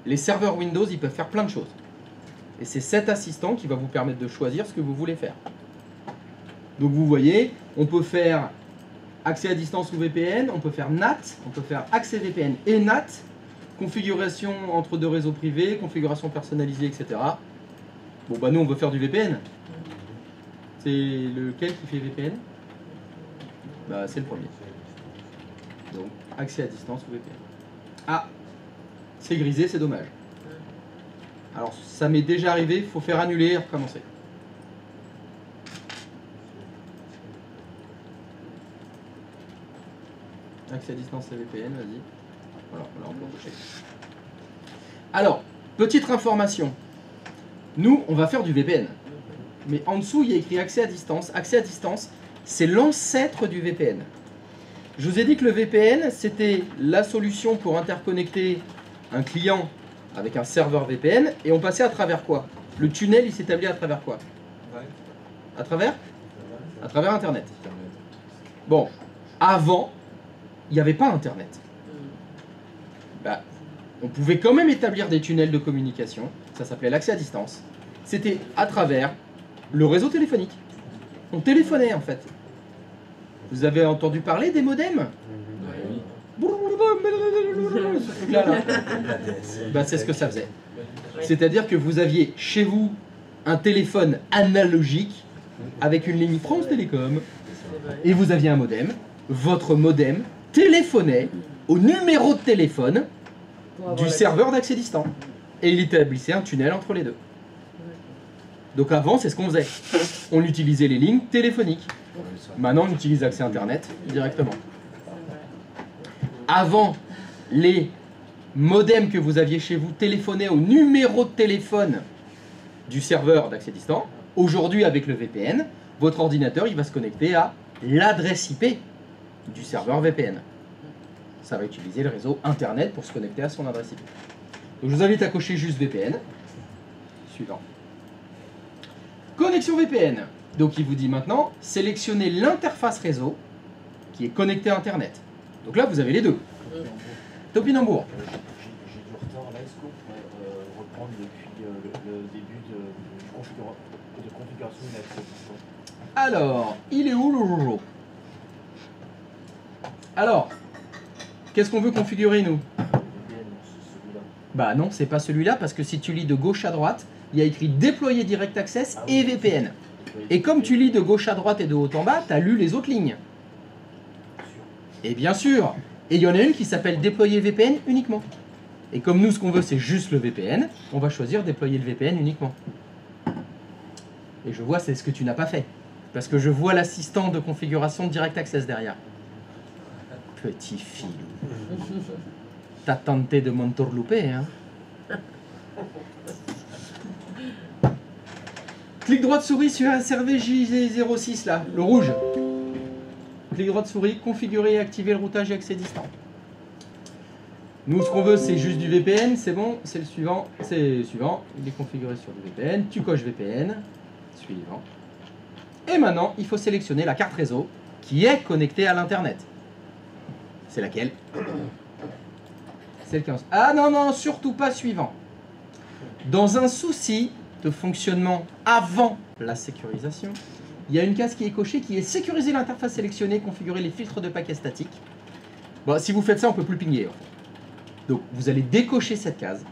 les serveurs Windows, ils peuvent faire plein de choses. Et c'est cet assistant qui va vous permettre de choisir ce que vous voulez faire. Donc vous voyez, on peut faire accès à distance ou VPN, on peut faire NAT, on peut faire accès VPN et NAT, configuration entre deux réseaux privés, configuration personnalisée, etc. Bon bah nous on veut faire du VPN. C'est lequel qui fait VPN? Bah c'est le premier. Donc accès à distance ou VPN. Ah, c'est grisé, c'est dommage. Alors ça m'est déjà arrivé, il faut faire annuler et recommencer. Accès à distance et VPN, vas-y. Voilà, on peut cocher. Alors, petite information. Nous, on va faire du VPN. Mais en dessous, il y a écrit accès à distance. Accès à distance, c'est l'ancêtre du VPN. Je vous ai dit que le VPN, c'était la solution pour interconnecter un client avec un serveur VPN. Et on passait à travers quoi? Le tunnel, il s'établit à travers quoi? À travers Internet. Bon, avant, il n'y avait pas Internet. Bah, on pouvait quand même établir des tunnels de communication. Ça s'appelait l'accès à distance. C'était à travers le réseau téléphonique. On téléphonait en fait. Vous avez entendu parler des modems? Ce truc-là, là. Bah, c'est ce que ça faisait. C'est-à-dire que vous aviez chez vous un téléphone analogique avec une ligne France Télécom et vous aviez un modem. Votre modem téléphonait au numéro de téléphone du serveur d'accès distant. Et il établissait un tunnel entre les deux. Donc avant, c'est ce qu'on faisait. On utilisait les lignes téléphoniques. Maintenant, on utilise l'accès Internet directement. Avant, les modems que vous aviez chez vous téléphonaient au numéro de téléphone du serveur d'accès distant. Aujourd'hui, avec le VPN, votre ordinateur, il va se connecter à l'adresse IP du serveur VPN. Ça va utiliser le réseau Internet pour se connecter à son adresse IP. Donc je vous invite à cocher juste VPN. Suivant. Connexion VPN. Donc il vous dit maintenant, sélectionnez l'interface réseau qui est connectée à Internet. Donc là, vous avez les deux. Topinambour. J'ai du retard là, est-ce qu'on pourrait reprendre depuis le début de configuration de l'accès distant? Alors, il est où le Jojo? Alors, qu'est-ce qu'on veut configurer nous? Bah non, c'est pas celui-là parce que si tu lis de gauche à droite, il y a écrit déployer Direct Access et VPN. Et comme tu lis de gauche à droite et de haut en bas, tu as lu les autres lignes. Et bien sûr, et il y en a une qui s'appelle déployer VPN uniquement. Et comme nous, ce qu'on veut, c'est juste le VPN, on va choisir déployer le VPN uniquement. Et je vois, c'est ce que tu n'as pas fait. Parce que je vois l'assistant de configuration de Direct Access derrière. Petit filou. T'as tenté de m'entourlouper, hein? Clic droit de souris sur un serveur J06 là, le rouge. Clic droit de souris, configurer et activer le routage et accès distant. Nous, ce qu'on veut, c'est juste du VPN, c'est bon, c'est le suivant, c'est le suivant. Il est configuré sur du VPN, tu coches VPN, suivant. Et maintenant, il faut sélectionner la carte réseau qui est connectée à l'Internet. C'est laquelle? C'est le 15. Ah non, non, surtout pas suivant. Dans un souci de fonctionnement avant la sécurisation, il y a une case qui est cochée qui est sécuriser l'interface sélectionnée, configurer les filtres de paquets statiques. Bon, si vous faites ça, on ne peut plus pinguer. Donc, vous allez décocher cette case.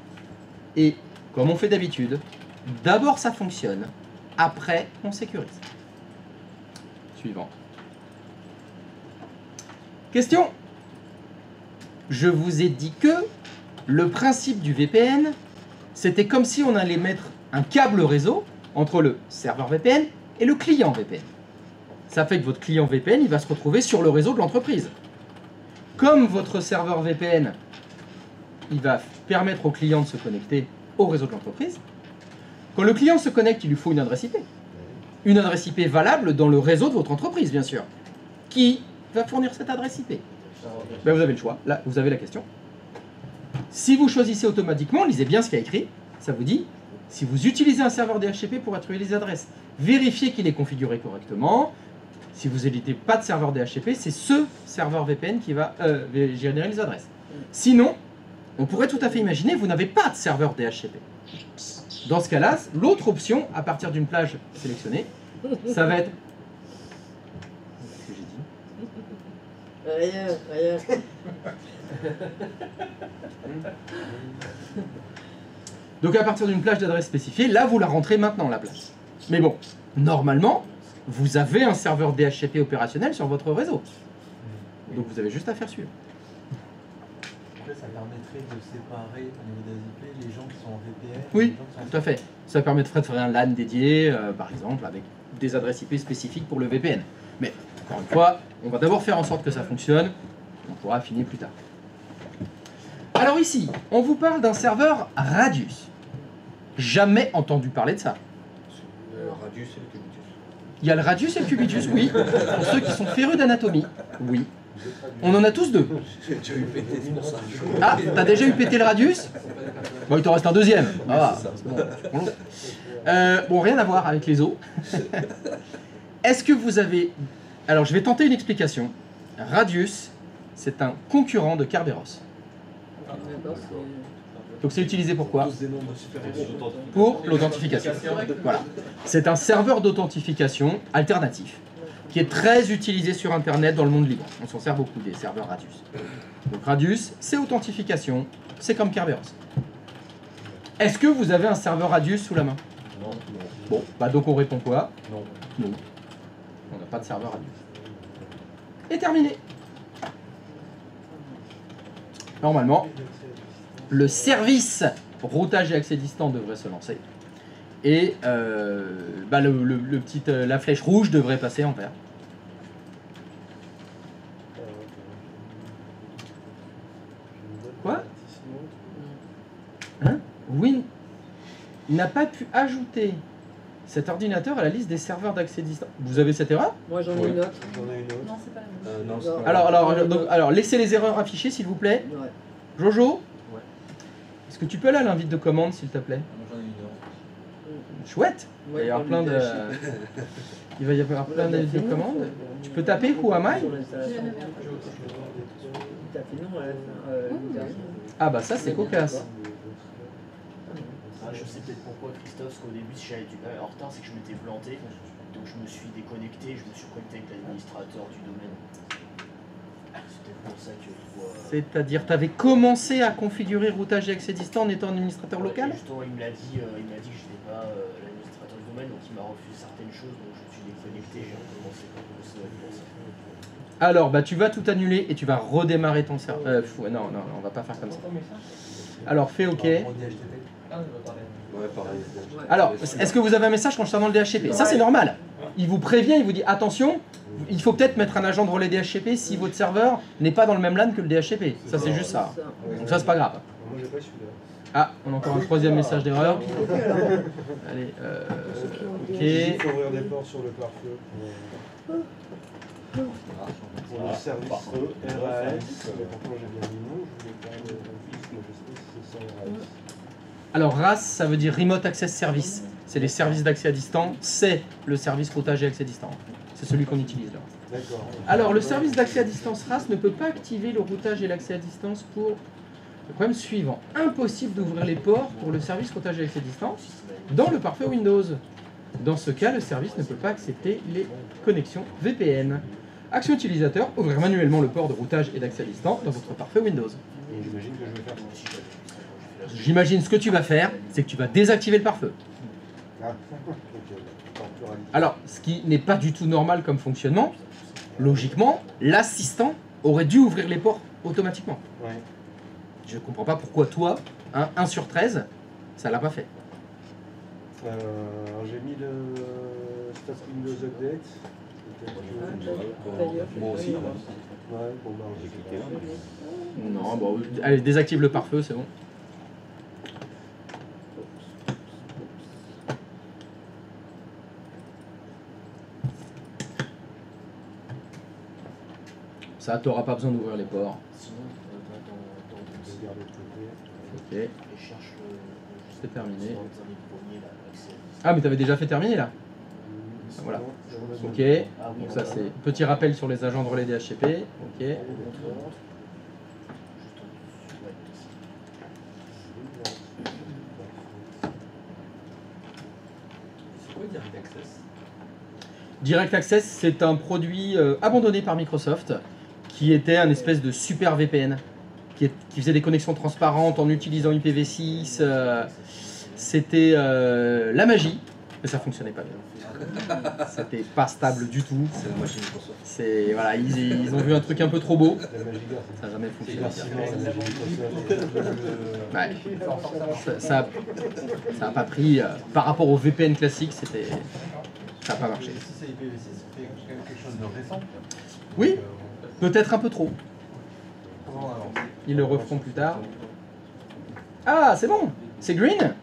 Et, comme on fait d'habitude, d'abord ça fonctionne, après on sécurise. Suivant. Question. Je vous ai dit que le principe du VPN, c'était comme si on allait mettre un câble réseau entre le serveur VPN et le client VPN. Ça fait que votre client VPN, il va se retrouver sur le réseau de l'entreprise. Comme votre serveur VPN, il va permettre au client de se connecter au réseau de l'entreprise. Quand le client se connecte, il lui faut une adresse IP. Une adresse IP valable dans le réseau de votre entreprise, bien sûr. Qui va fournir cette adresse IP? Ben, vous avez le choix. Là, vous avez la question. Si vous choisissez automatiquement, lisez bien ce qu'il y a écrit. Ça vous dit Si vous utilisez un serveur DHCP pour attribuer les adresses, vérifiez qu'il est configuré correctement. Si vous n'éditez pas de serveur DHCP, c'est ce serveur VPN qui va générer les adresses. Sinon, on pourrait tout à fait imaginer que vous n'avez pas de serveur DHCP. Dans ce cas-là, l'autre option, à partir d'une plage sélectionnée, ça va être... Qu'est-ce que j'ai dit ? Rien. Donc à partir d'une plage d'adresse spécifiée, là vous la rentrez maintenant la plage. Mais bon, normalement, vous avez un serveur DHCP opérationnel sur votre réseau. Donc vous avez juste à faire suivre. Après, ça permettrait de séparer au niveau des IP les gens qui sont en VPN. Oui, les gens qui sont en tout à fait. Ça permettrait de faire un LAN dédié, par exemple, avec des adresses IP spécifiques pour le VPN. Mais encore une fois, on va d'abord faire en sorte que ça fonctionne. On pourra affiner plus tard. Alors ici, on vous parle d'un serveur Radius. Jamais entendu parler de ça. Radius et le Cubitus. Il y a le Radius et le Cubitus, oui. Pour ceux qui sont férus d'anatomie, oui. On en a tous deux. J'ai déjà eu pété, c'est pour ça. Ah, t'as déjà eu pété le Radius? Bon, il t'en reste un deuxième. Ah, c'est bon, tu prends l'autre. Bon, rien à voir avec les os. Est-ce que vous avez... Alors, je vais tenter une explication. Radius, c'est un concurrent de Kerberos. D'accord, c'est... Donc, c'est utilisé pour quoi? Tous des noms de super-héros. Pour l'authentification. Voilà. C'est un serveur d'authentification alternatif qui est très utilisé sur Internet dans le monde libre. On s'en sert beaucoup des serveurs Radius. Donc Radius, c'est authentification, c'est comme Kerberos. Est-ce que vous avez un serveur Radius sous la main? Non. Bon, bah donc on répond quoi? Non. Non. On n'a pas de serveur Radius. Et terminé. Normalement, le service routage et accès distant devrait se lancer. Et bah la flèche rouge devrait passer en vert. Quoi? Hein? Win n'a pas pu ajouter cet ordinateur à la liste des serveurs d'accès distant. Vous avez cette erreur? Moi j'en ai Oui. une autre. J'en ai une autre. Non, c'est pas la même. Non, c'est pas Alors, laissez les erreurs affichées s'il vous plaît. Ouais. Jojo? Ouais. Est-ce que tu peux aller à l'invite de commande s'il te plaît? Moi, j'en ai une autre. Chouette! Il va y avoir plein de... Il va y avoir plein de commandes. Tu peux taper Who am I? T'as fait non à la fin. Ah bah ça c'est cocasse. Ah, je sais peut-être pourquoi, Christophe, parce qu'au début, si j'avais en retard, c'est que je m'étais planté. Donc je me suis déconnecté, je me suis connecté avec l'administrateur du domaine. C'est peut-être pour ça que... C'est-à-dire, tu avais commencé à configurer routage et accès distant en étant administrateur local? Justement, il m'a dit que je n'étais pas l'administrateur du domaine, donc il m'a refusé certaines choses, donc je me suis déconnecté, j'ai recommencé comme ça. Alors, bah tu vas tout annuler et tu vas redémarrer ton serveur. Non, on va pas faire comme ça. Alors, fais OK. Ouais, pareil. Alors, est-ce que vous avez un message concernant le DHCP? Ça, c'est normal. Il vous prévient, il vous dit attention, il faut peut-être mettre un agent de relais DHCP si votre serveur n'est pas dans le même LAN que le DHCP. Ça, c'est juste ça. Donc, ça, c'est pas grave. Moi, j'ai pas celui-là. Ah, on a encore un troisième message d'erreur. Allez, OK. Il faut ouvrir des ports sur le pare-feu pour le service RAS. Mais pourtant, j'ai bien mis non, je voulais pas le fils, mais je sais pas si c'est ça RAS. Alors, RAS, ça veut dire Remote Access Service. C'est les services d'accès à distance. C'est le service routage et accès distant. C'est celui qu'on utilise là. D'accord. Alors, le service d'accès à distance RAS ne peut pas activer le routage et l'accès à distance pour le problème suivant. Impossible d'ouvrir les ports pour le service routage et accès à distance dans le pare-feu Windows. Dans ce cas, le service ne peut pas accepter les connexions VPN. Action utilisateur, ouvrir manuellement le port de routage et d'accès à distance dans votre pare-feu Windows. Et j'imagine que je vais faire ça. J'imagine ce que tu vas faire, c'est que tu vas désactiver le pare-feu. Ah, ok. Temporalité. Alors, ce qui n'est pas du tout normal comme fonctionnement, logiquement, l'assistant aurait dû ouvrir les ports automatiquement. Ouais. Je ne comprends pas pourquoi toi, 1 sur 13, ça l'a pas fait. Alors, j'ai mis le Stop Windows Update. Moi aussi. Ouais, bon bah J'ai cliqué là. Non, bon, allez, désactive le pare-feu, c'est bon. Ça, tu n'auras pas besoin d'ouvrir les ports. Sinon, dans je vais garder de côté. Ok. et cherche juste c'est terminé. C'est dans les premiers, là, l'accès. Ah, mais t'avais déjà fait terminer là. Voilà. Ok. Ok. Ah oui, Donc ça voilà. c'est petit rappel sur les agents de relais DHCP. Ok. Juste au-dessus, ouais, C'est quoi Direct Access? Direct Access, c'est un produit abandonné par Microsoft qui était un espèce de super VPN qui faisait des connexions transparentes en utilisant IPv6. C'était la magie, mais ça fonctionnait pas bien. C'était pas stable du tout. C'est la machine Microsoft. C'est voilà, ils ont vu un truc un peu trop beau. La magie garde. Ça n'a jamais C'est fonctionné. la magie Ouais. Ça a pas pris par rapport au VPN classique, c'était ça a pas marché. Si c'est IPv6, c'est quelque chose de récent. Oui, peut-être un peu trop. Comment on avance? Ils le referont plus tard. Ah, c'est bon. C'est green.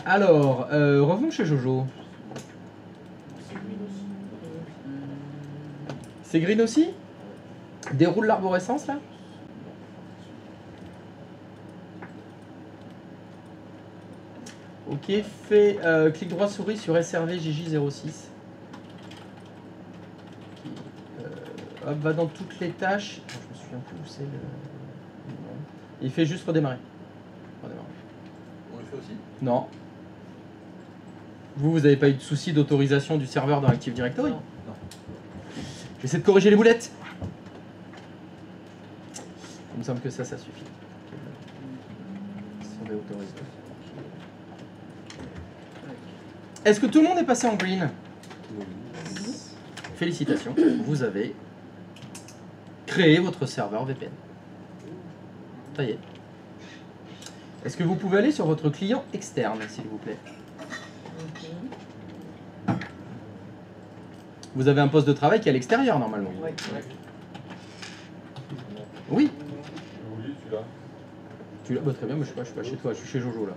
Alors, revenons chez Jojo. c'est green aussi. C'est green aussi? Déroule l'arborescence là? Ok, fais clic droit souris sur SRV JJ06. Hop, va dans toutes les tâches. Je me souviens plus où c'est le. Non. Il fait juste redémarrer. Redémarrer. On le fait aussi? Non. Vous n'avez pas eu de souci d'autorisation du serveur dans Active Directory? Non. J'essaie de corriger les boulettes. Il me semble que ça suffit. Si on est autorisé. Est-ce que tout le monde est passé en green? Félicitations, vous avez créé votre serveur VPN. Ça y est. Est-ce que vous pouvez aller sur votre client externe, s'il vous plaît? Vous avez un poste de travail qui est à l'extérieur, normalement. Ouais. Oui. Oui, celui-là. Tu l'as bah, très bien, mais je suis pas chez toi, je suis chez Jojo, là.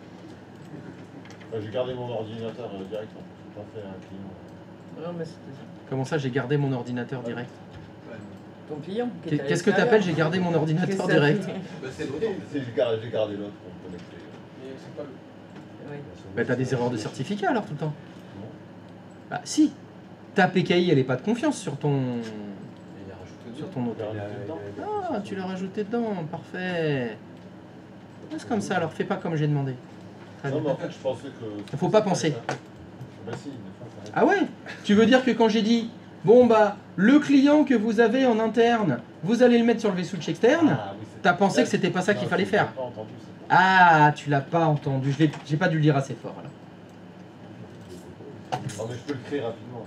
J'ai gardé mon ordinateur direct, j'ai pas fait un client. Non, mais c'était ça. Comment ça, j'ai gardé mon ordinateur direct? Ton client qui est à Qu'est-ce que l'extérieur. t'appelles j'ai gardé mon Qu'est-ce ordinateur que ça direct? fait Bah, c'est l'autre. J'ai gardé l'autre pour me connecter. Mais c'est pas le. Ouais. Bah t'as des erreurs de certificat alors tout le temps. Non. Bah si. Ta PKI elle est pas de confiance sur ton Il a rajouté sur deux. ton autre. Ah tu l'as rajouté dedans, parfait. C'est comme ça, alors fais pas comme j'ai demandé. Très Non, bien. mais en fait, je pensais que. Faut pas penser. Bah, si, des fois, ça Ah ouais? Tu veux dire que quand j'ai dit bon bah le client que vous avez en interne, vous allez le mettre sur le V-switch externe, Ah, oui, c'est- t'as pensé que c'était pas ça qu'il Non, fallait j'ai faire? pas entendu, c'est pas- Ah, tu l'as pas entendu, j'ai pas dû le dire assez fort alors. Non, mais je peux le créer rapidement.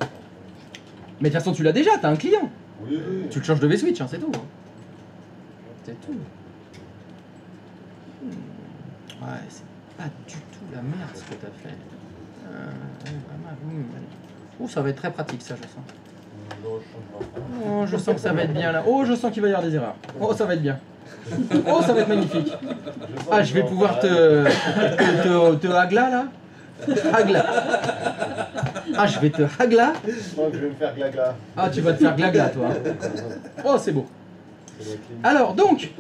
Mais de toute façon tu l'as déjà, t'as un client. Oui, oui. Tu le changes de V-switch, hein, c'est tout. Hein. C'est tout. Ouais, c'est pas du tout la merde ce que t'as fait. Oh, ça va être très pratique ça, je sens. Non, je change pas. Oh, je sens que ça va être bien là. Oh, je sens qu'il va y avoir des erreurs. Oh, ça va être bien. Oh, ça va être magnifique. Ah, je vais pouvoir te hagla là. Hagla. Ah, je vais te hagla. Je crois que je vais me faire glaga. Ah, tu vas te faire glagla toi. Oh, c'est beau. Alors, donc,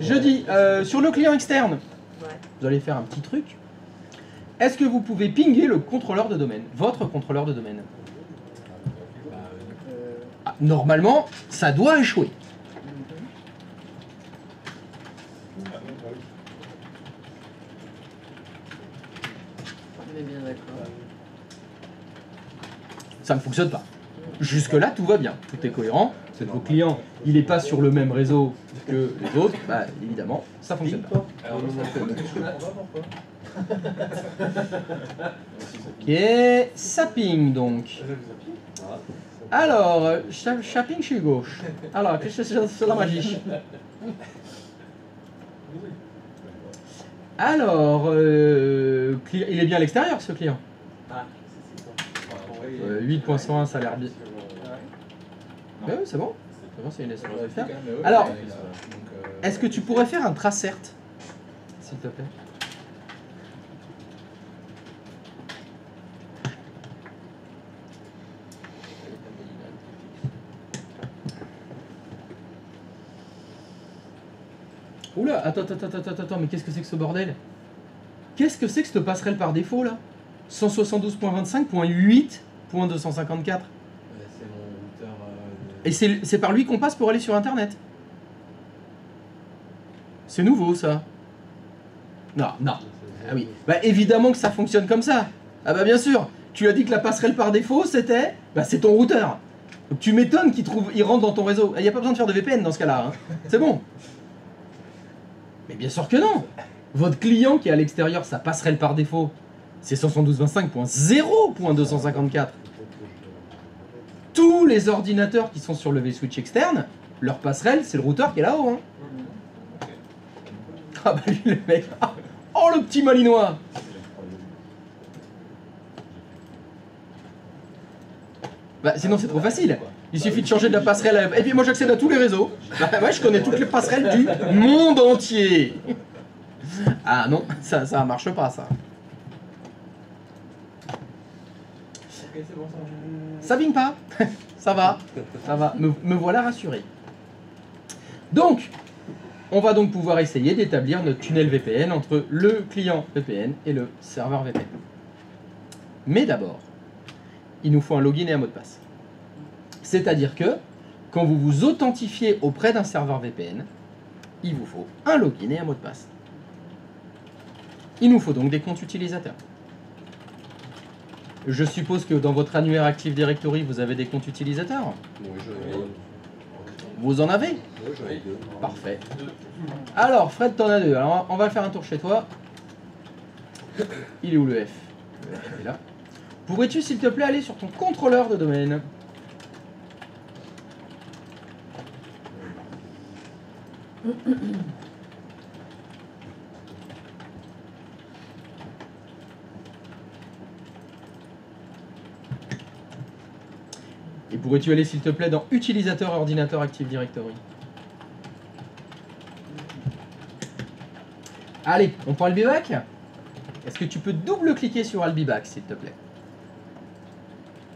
je dis, sur le client externe, Ouais. vous allez faire un petit truc. Est-ce que vous pouvez pinguer le contrôleur de domaine, votre contrôleur de domaine? Ah, normalement, ça doit échouer. On est bien d'accord. Ça ne fonctionne pas. Jusque-là, tout va bien. Tout est cohérent. C'est vos clients, il n'est pas sur le même réseau que les autres. Bah, évidemment, ça fonctionne pas. Alors, ça fait quelque chose qu'on va pourquoi? Ok, sapping donc. Alors, shopping chez gauche. Alors, qu'est-ce que c'est la magie? Alors, il est bien à l'extérieur ce client. 8.101, ça a l'air bien. Oui, c'est bon. C'est bon, c'est une laisse de faire. Alors, est-ce que tu pourrais faire un tracert, s'il te plaît? Oula, attends, mais qu'est-ce que c'est que ce bordel? Qu'est-ce que c'est que cette passerelle par défaut là? 172.25.8.254. C'est mon routeur. Et c'est par lui qu'on passe pour aller sur internet. C'est nouveau ça. Non. Ah oui. Bah évidemment que ça fonctionne comme ça. Ah bah bien sûr. Tu as dit que la passerelle par défaut c'était... Bah c'est ton routeur. Donc tu m'étonnes qu'il rentre dans ton réseau. Il n'y a pas besoin de faire de VPN dans ce cas-là. Hein. C'est bon. Mais bien sûr que non. Votre client qui est à l'extérieur, sa passerelle par défaut, c'est 172.25.0.254. Tous les ordinateurs qui sont sur le vSwitch externe, leur passerelle, c'est le routeur qui est là-haut. Hein. Ah bah lui le mec. Oh le petit malinois. Bah sinon c'est trop facile. Il suffit de changer de la passerelle. Et puis moi j'accède à tous les réseaux. Bah ouais, je connais toutes les passerelles du monde entier. Ah non, ça marche pas ça. Ok, c'est bon, ça marche. Ça vigne pas. Ça va. Me voilà rassuré. Donc, on va donc pouvoir essayer d'établir notre tunnel VPN entre le client VPN et le serveur VPN. Mais d'abord, il nous faut un login et un mot de passe. C'est-à-dire que, quand vous vous authentifiez auprès d'un serveur VPN, il vous faut un login et un mot de passe. Il nous faut donc des comptes utilisateurs. Je suppose que dans votre annuaire Active Directory, vous avez des comptes utilisateurs. Oui, j'en ai. Vous en avez? Oui, j'en ai 2. Parfait. Alors, Fred, t'en as 2. Alors, on va faire un tour chez toi. Il est où le F? Le F est là. Pourrais-tu, s'il te plaît, aller sur ton contrôleur de domaine? Et pourrais-tu aller, s'il te plaît, dans Utilisateur ordinateur Active Directory? Allez, on prend Albiback? Est-ce que tu peux double-cliquer sur Albiback, s'il te plaît?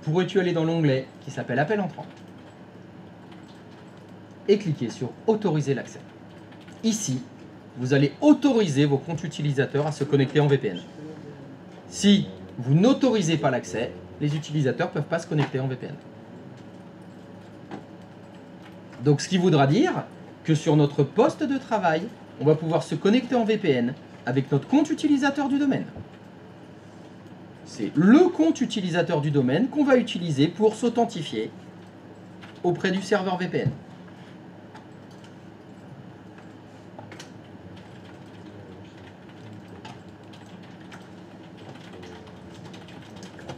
Pourrais-tu aller dans l'onglet qui s'appelle Appel entrant et cliquer sur Autoriser l'accès? Ici, vous allez autoriser vos comptes utilisateurs à se connecter en VPN. Si vous n'autorisez pas l'accès, les utilisateurs ne peuvent pas se connecter en VPN. Donc ce qui voudra dire que sur notre poste de travail, on va pouvoir se connecter en VPN avec notre compte utilisateur du domaine. C'est le compte utilisateur du domaine qu'on va utiliser pour s'authentifier auprès du serveur VPN.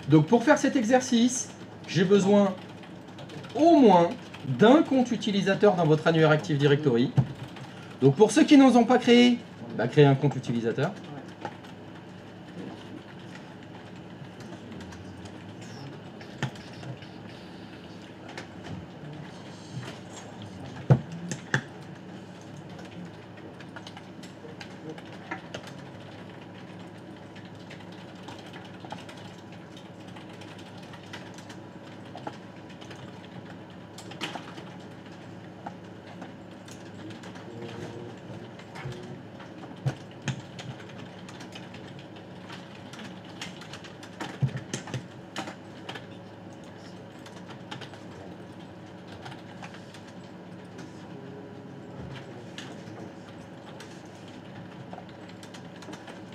Donc pour faire cet exercice, j'ai besoin au moins d'un compte utilisateur dans votre annuaire Active Directory. Donc pour ceux qui n'en ont pas créé, bah créez un compte utilisateur.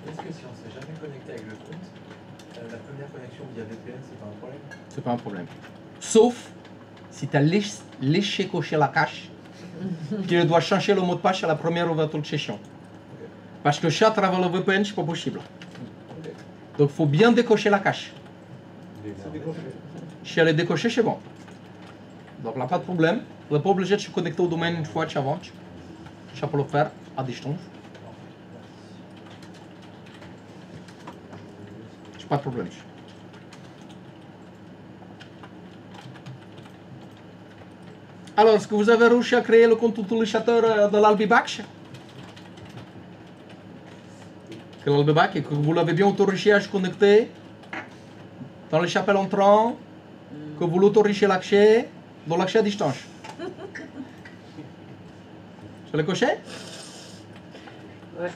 Est-ce que si on ne s'est jamais connecté avec le compte, la première connexion via VPN, c'est pas un problème? C'est pas un problème. Sauf si tu as léché coché la cache, tu dois changer le mot de passe à la première ouverture de session. Parce que ça, à travers le VPN, c'est pas possible. Donc il faut bien décocher la cache. C'est décoché. Si elle est décochée, c'est bon. Donc là, pas de problème. Vous n'êtes pas obligé de se connecter au domaine une fois que tu avances. Ça peut le faire à distance. C'est pas de problème. Alors, est-ce que vous avez réussi à créer le compte utilisateur de l'Albiback? Que l'Albiback et que vous l'avez bien autorisé à se connecter dans les chapelles entrants, que vous l'autorisez l'accès, dans l'accès à distance. Je l'ai coché? Ouais.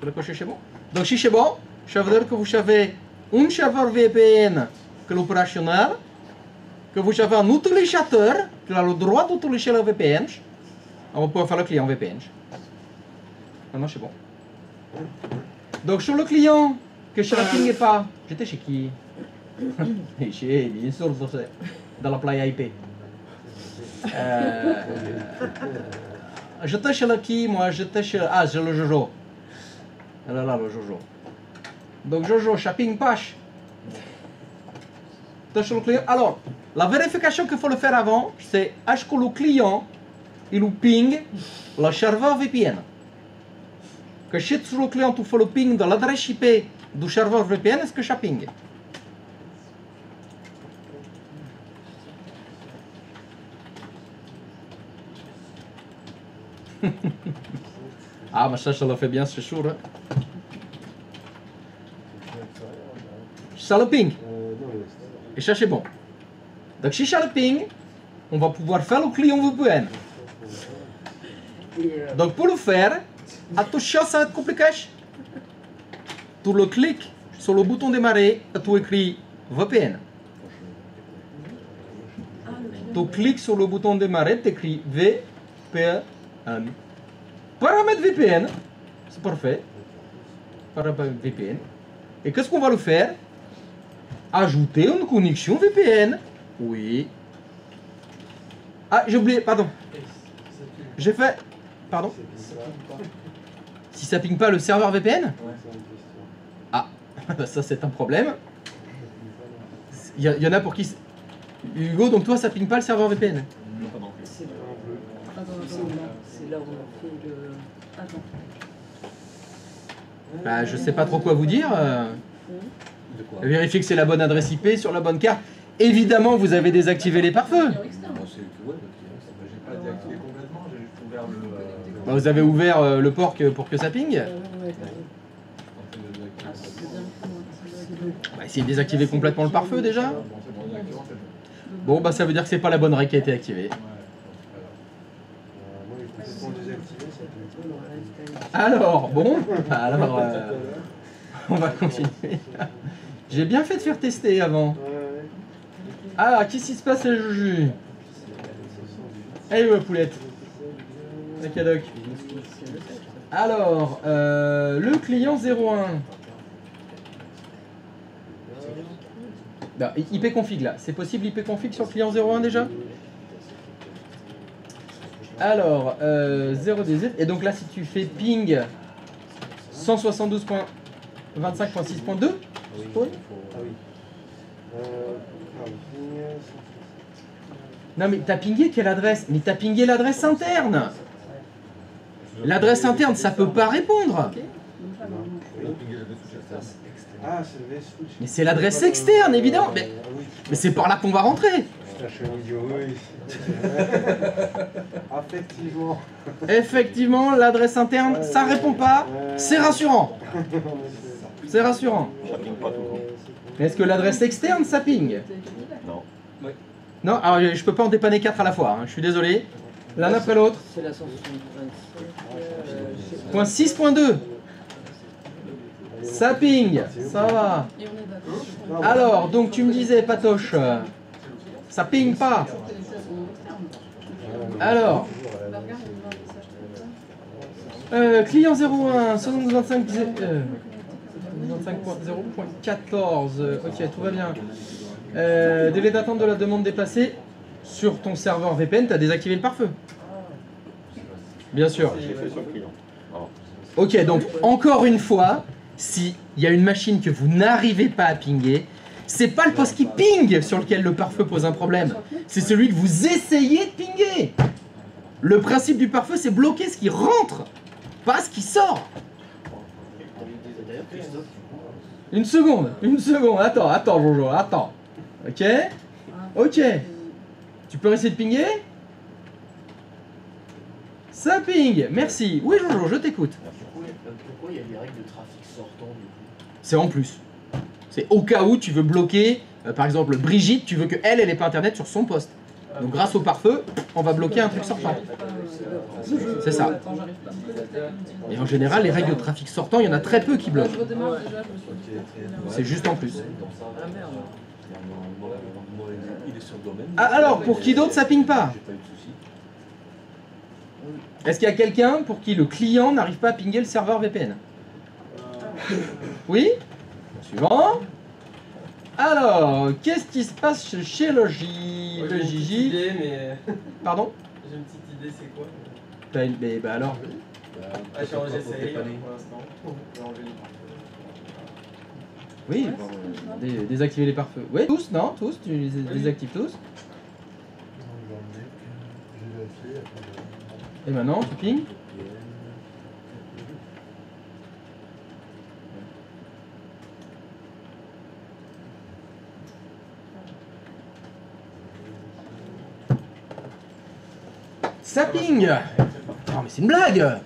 Vous le cochez chez bon. Donc si c'est bon, ça veut dire que vous avez un serveur VPN que l'opérationnel, que vous avez un utilisateur qui a le droit d'utiliser le VPN. On va pouvoir faire le client VPN. Maintenant c'est bon. Donc sur le client, que je ne pingue pas, j'étais chez qui? Chez, bien sûr, dans la playa IP. J'étais chez le qui, moi? J'étais chez... Ah, c'est le Jojo. Là, le Jojo. Donc Jojo, shopping page. Sur le client. Alors, la vérification qu'il faut le faire avant, c'est est-ce que le client, il ping le serveur VPN. Que si sur le client, tu fais le ping de l'adresse IP du serveur VPN, est-ce que ça ping? Ah, mais ça le fait bien, c'est sûr. Hein. Ça le ping. Et ça c'est bon. Donc si ça le ping, on va pouvoir faire le client VPN. Donc pour le faire, attention, ça va être compliqué. Tu le cliques sur le bouton démarrer et tu écris VPN. Tu cliques sur le bouton démarrer, tu écris VPN. Paramètre VPN, c'est parfait. Paramètre VPN. Et qu'est-ce qu'on va le faire? Ajouter une connexion VPN. Oui. Ah, j'ai oublié, pardon. J'ai fait... Pardon? Si ça ping pas le serveur VPN? Ah, ça c'est un problème. Il y en a pour qui... Hugo, donc toi ça ping pas le serveur VPN? C'est là où on fait le... Attends. Bah, je sais pas trop quoi vous dire. De quoi? Vérifiez que c'est la bonne adresse IP sur la bonne carte. Évidemment, vous avez désactivé les pare-feux. Bon, c'est le web qui J'ai pas déactivé complètement, j'ai juste ouvert le. Bah, vous avez ouvert le port pour que ça ping. Bah, essayez de désactiver complètement le pare-feu déjà. Bon, c'est bon, directement, c'est bon. Bon, bah ça veut dire que c'est pas la bonne règle qui a été activée. Ouais, c'est Moi, j'ai complètement désactivé, ça fait Alors, bon, alors, on va continuer. J'ai bien fait de faire tester avant. Ah, qu'est-ce qui se passe, la Juju? Allez, ma poulette. La cadoc. Alors, le client 01. Non, IP config là. C'est possible IP config sur le client 01 déjà? Alors, 0DZ. Et donc là, si tu fais ping 172.25.6.2, non mais t'as pingé quelle adresse? Mais t'as pingé l'adresse interne. L'adresse interne, ça peut pas répondre. Ah, c'est le switch. Mais c'est l'adresse externe, évidemment. Mais c'est par là qu'on va rentrer. Putain, je suis un idiot, oui. Effectivement. Effectivement, l'adresse interne, ça répond pas. C'est rassurant. C'est rassurant. Ça ping pas toujours. Est-ce que l'adresse externe, ça ping? Non. Non, alors je peux pas en dépanner 4 à la fois. Hein. Je suis désolé. L'un après l'autre. C'est la 177. Point 6.2. Ça ping. Ça va. Alors, donc tu me disais, Patoche, ça ping pas. Alors, client 01, 25.0.14, ok, tout va bien. Délai d'attente de la demande déplacée sur ton serveur VPN, tu as désactivé le pare-feu. Bien sûr. J'ai fait sur le client. Alors, Ok, donc encore une fois, s'il y a une machine que vous n'arrivez pas à pinguer, c'est pas le poste qui ping sur lequel le pare-feu pose un problème, c'est celui que vous essayez de pinguer. Le principe du pare-feu, c'est bloquer ce qui rentre, pas ce qui sort. D'ailleurs, Christophe, Une seconde, attends, Jojo, attends. Ok? Ok. Tu peux essayer de pinguer? Ça ping, merci. Oui, Jojo, je t'écoute. pourquoi il y a des règles de trafic sortant du coup? C'est en plus. C'est au cas où tu veux bloquer, par exemple, Brigitte, tu veux qu'elle ait pas internet sur son poste. Donc grâce au pare-feu, on va bloquer un truc sortant. C'est ça. Attends, j'arrive pas à me connecter avec mon petit- Et en général, les règles de trafic sortant, il y en a très peu qui Je bloquent. redémarre déjà, je me suis C'est juste en plus. Ah merde. Il est sur le domaine. Ah, alors, pour qui d'autre ça ping pas? J'ai pas eu de soucis. Est-ce qu'il y a quelqu'un pour qui le client n'arrive pas à pinguer le serveur VPN? Oui? Suivant. Alors, qu'est-ce qui se passe chez le J'ai le une petite Gigi? idée, mais Pardon? j'ai une petite idée, c'est quoi? T'as une... Mais bah alors. Ah, j'ai essayé pour l'instant. J'ai enlevé les Oui, désactiver les pare-feux. Oui, tous, non? Tous? Tu les désactives tous? J'ai vérifié. Après, Et maintenant, tu ping? Ça ping! Non mais c'est une blague!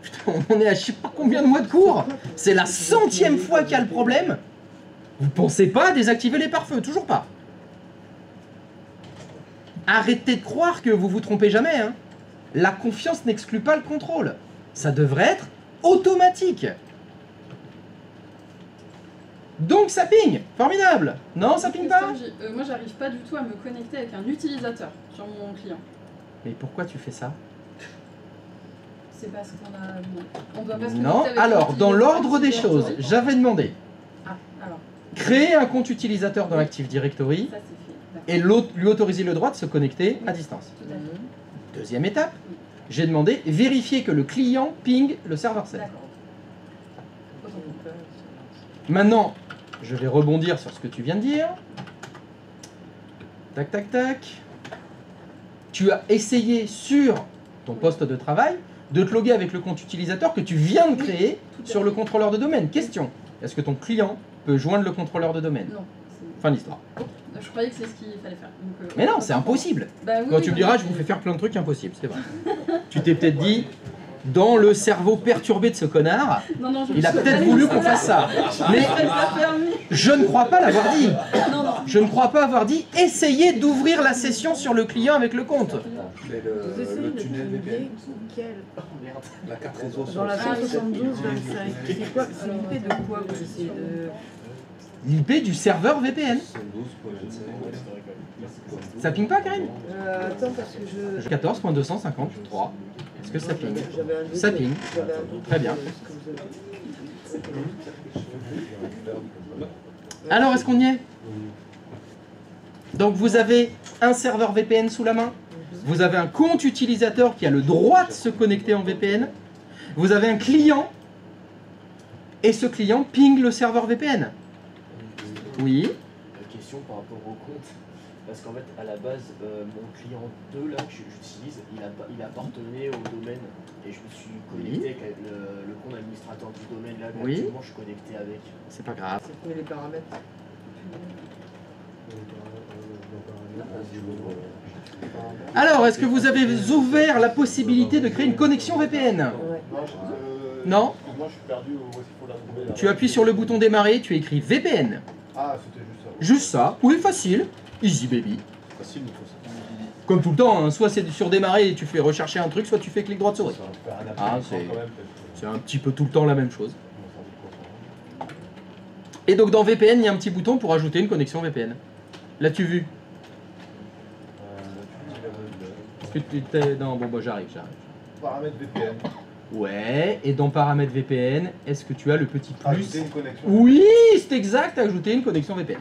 Putain, on est à je sais pas combien de mois de cours! C'est la 100e fois qu'il y a le problème! Vous pensez pas à désactiver les pare-feux? Toujours pas! Arrêtez de croire que vous vous trompez jamais, hein! La confiance n'exclut pas le contrôle. Ça devrait être automatique. Donc ça ping! Formidable! Non, ça ping pas? Moi, j'arrive pas du tout à me connecter avec un utilisateur sur mon client. Mais pourquoi tu fais ça? C'est parce qu'on a. On doit pas se Non, connecter avec alors, un dans l'ordre des utilisateur choses, historique. j'avais demandé Ah, alors, créer un compte utilisateur dans Active Directory ça c'est fait. D'accord. et lui autoriser le droit de se connecter à distance. Tout à fait. Deuxième étape, j'ai demandé vérifier que le client ping le serveur 7. D'accord. Autant pour moi. Maintenant, je vais rebondir sur ce que tu viens de dire. Tac, tac, tac. Tu as essayé sur ton poste de travail de te loguer avec le compte utilisateur que tu viens de créer Tout à sur fait. le contrôleur de domaine. Question, est-ce que ton client peut joindre le contrôleur de domaine? Non. c'est- Fin de l'histoire. Je croyais que c'est ce qu'il fallait faire. Donc, Mais non, autant c'est pour moi. impossible. Bah oui, Quand oui, tu me non, diras, mais- je vous fais faire plein de trucs impossibles, c'est vrai. Tu t'es peut-être dit, dans le cerveau perturbé de ce connard, Non, non, je il a me suis peut-être pas voulu dit qu'on ça. fasse ça. Mais Elle l'a permis. je ne crois pas l'avoir dit. Non, non. Je ne crois pas avoir dit, essayez d'ouvrir la session sur le client avec le compte. C'est Vous essayez le de tunnel VPN. Quel La carte réseau sur Dans la le Ah, site. 172, 25. C'est quoi? C'est l'IP de quoi vous essayez de. L'IP du serveur VPN. 112.25. Ça ping pas, Karine? Attends, parce que je. 14.253. Est-ce que ça ping? J'avais un doute. Ça ping. J'avais un doute Très bien. de ce que vous avez dit. Alors, est-ce qu'on y est? Donc, vous avez un serveur VPN sous la main. Vous avez un compte utilisateur qui a le droit de se connecter en VPN. Vous avez un client. Et ce client ping le serveur VPN. Oui. Question par rapport au compte. Parce qu'en fait, à la base, mon client 2 là, que j'utilise, il appartenait au domaine. Et je me suis connecté avec le compte administrateur du domaine là. Oui. Actuellement, je suis connecté avec. C'est pas grave. C'est quoi les paramètres? Alors, est-ce que vous avez ouvert la possibilité de créer une connexion VPN? Ouais. Non? Moi, je suis perdu où est-ce qu'il faut la trouver là. Tu appuies sur le bouton démarrer, tu écris VPN. Ah, c'était juste ça. Juste ça. Oui, facile. Easy baby. Facile, il faut ça. Comme tout le temps, hein. Soit c'est sur démarrer et tu fais rechercher un truc, soit tu fais clic droit de souris. Ah, c'est un petit peu tout le temps la même chose. Et donc dans VPN, il y a un petit bouton pour ajouter une connexion VPN. L'as-tu vu? Est-ce que tu t'es... Non, bon, bah j'arrive. Paramètres VPN. Ouais, et dans paramètres VPN, est-ce que tu as le petit plus? Ajouter une connexion. Oui, c'est exact, ajouter une connexion VPN.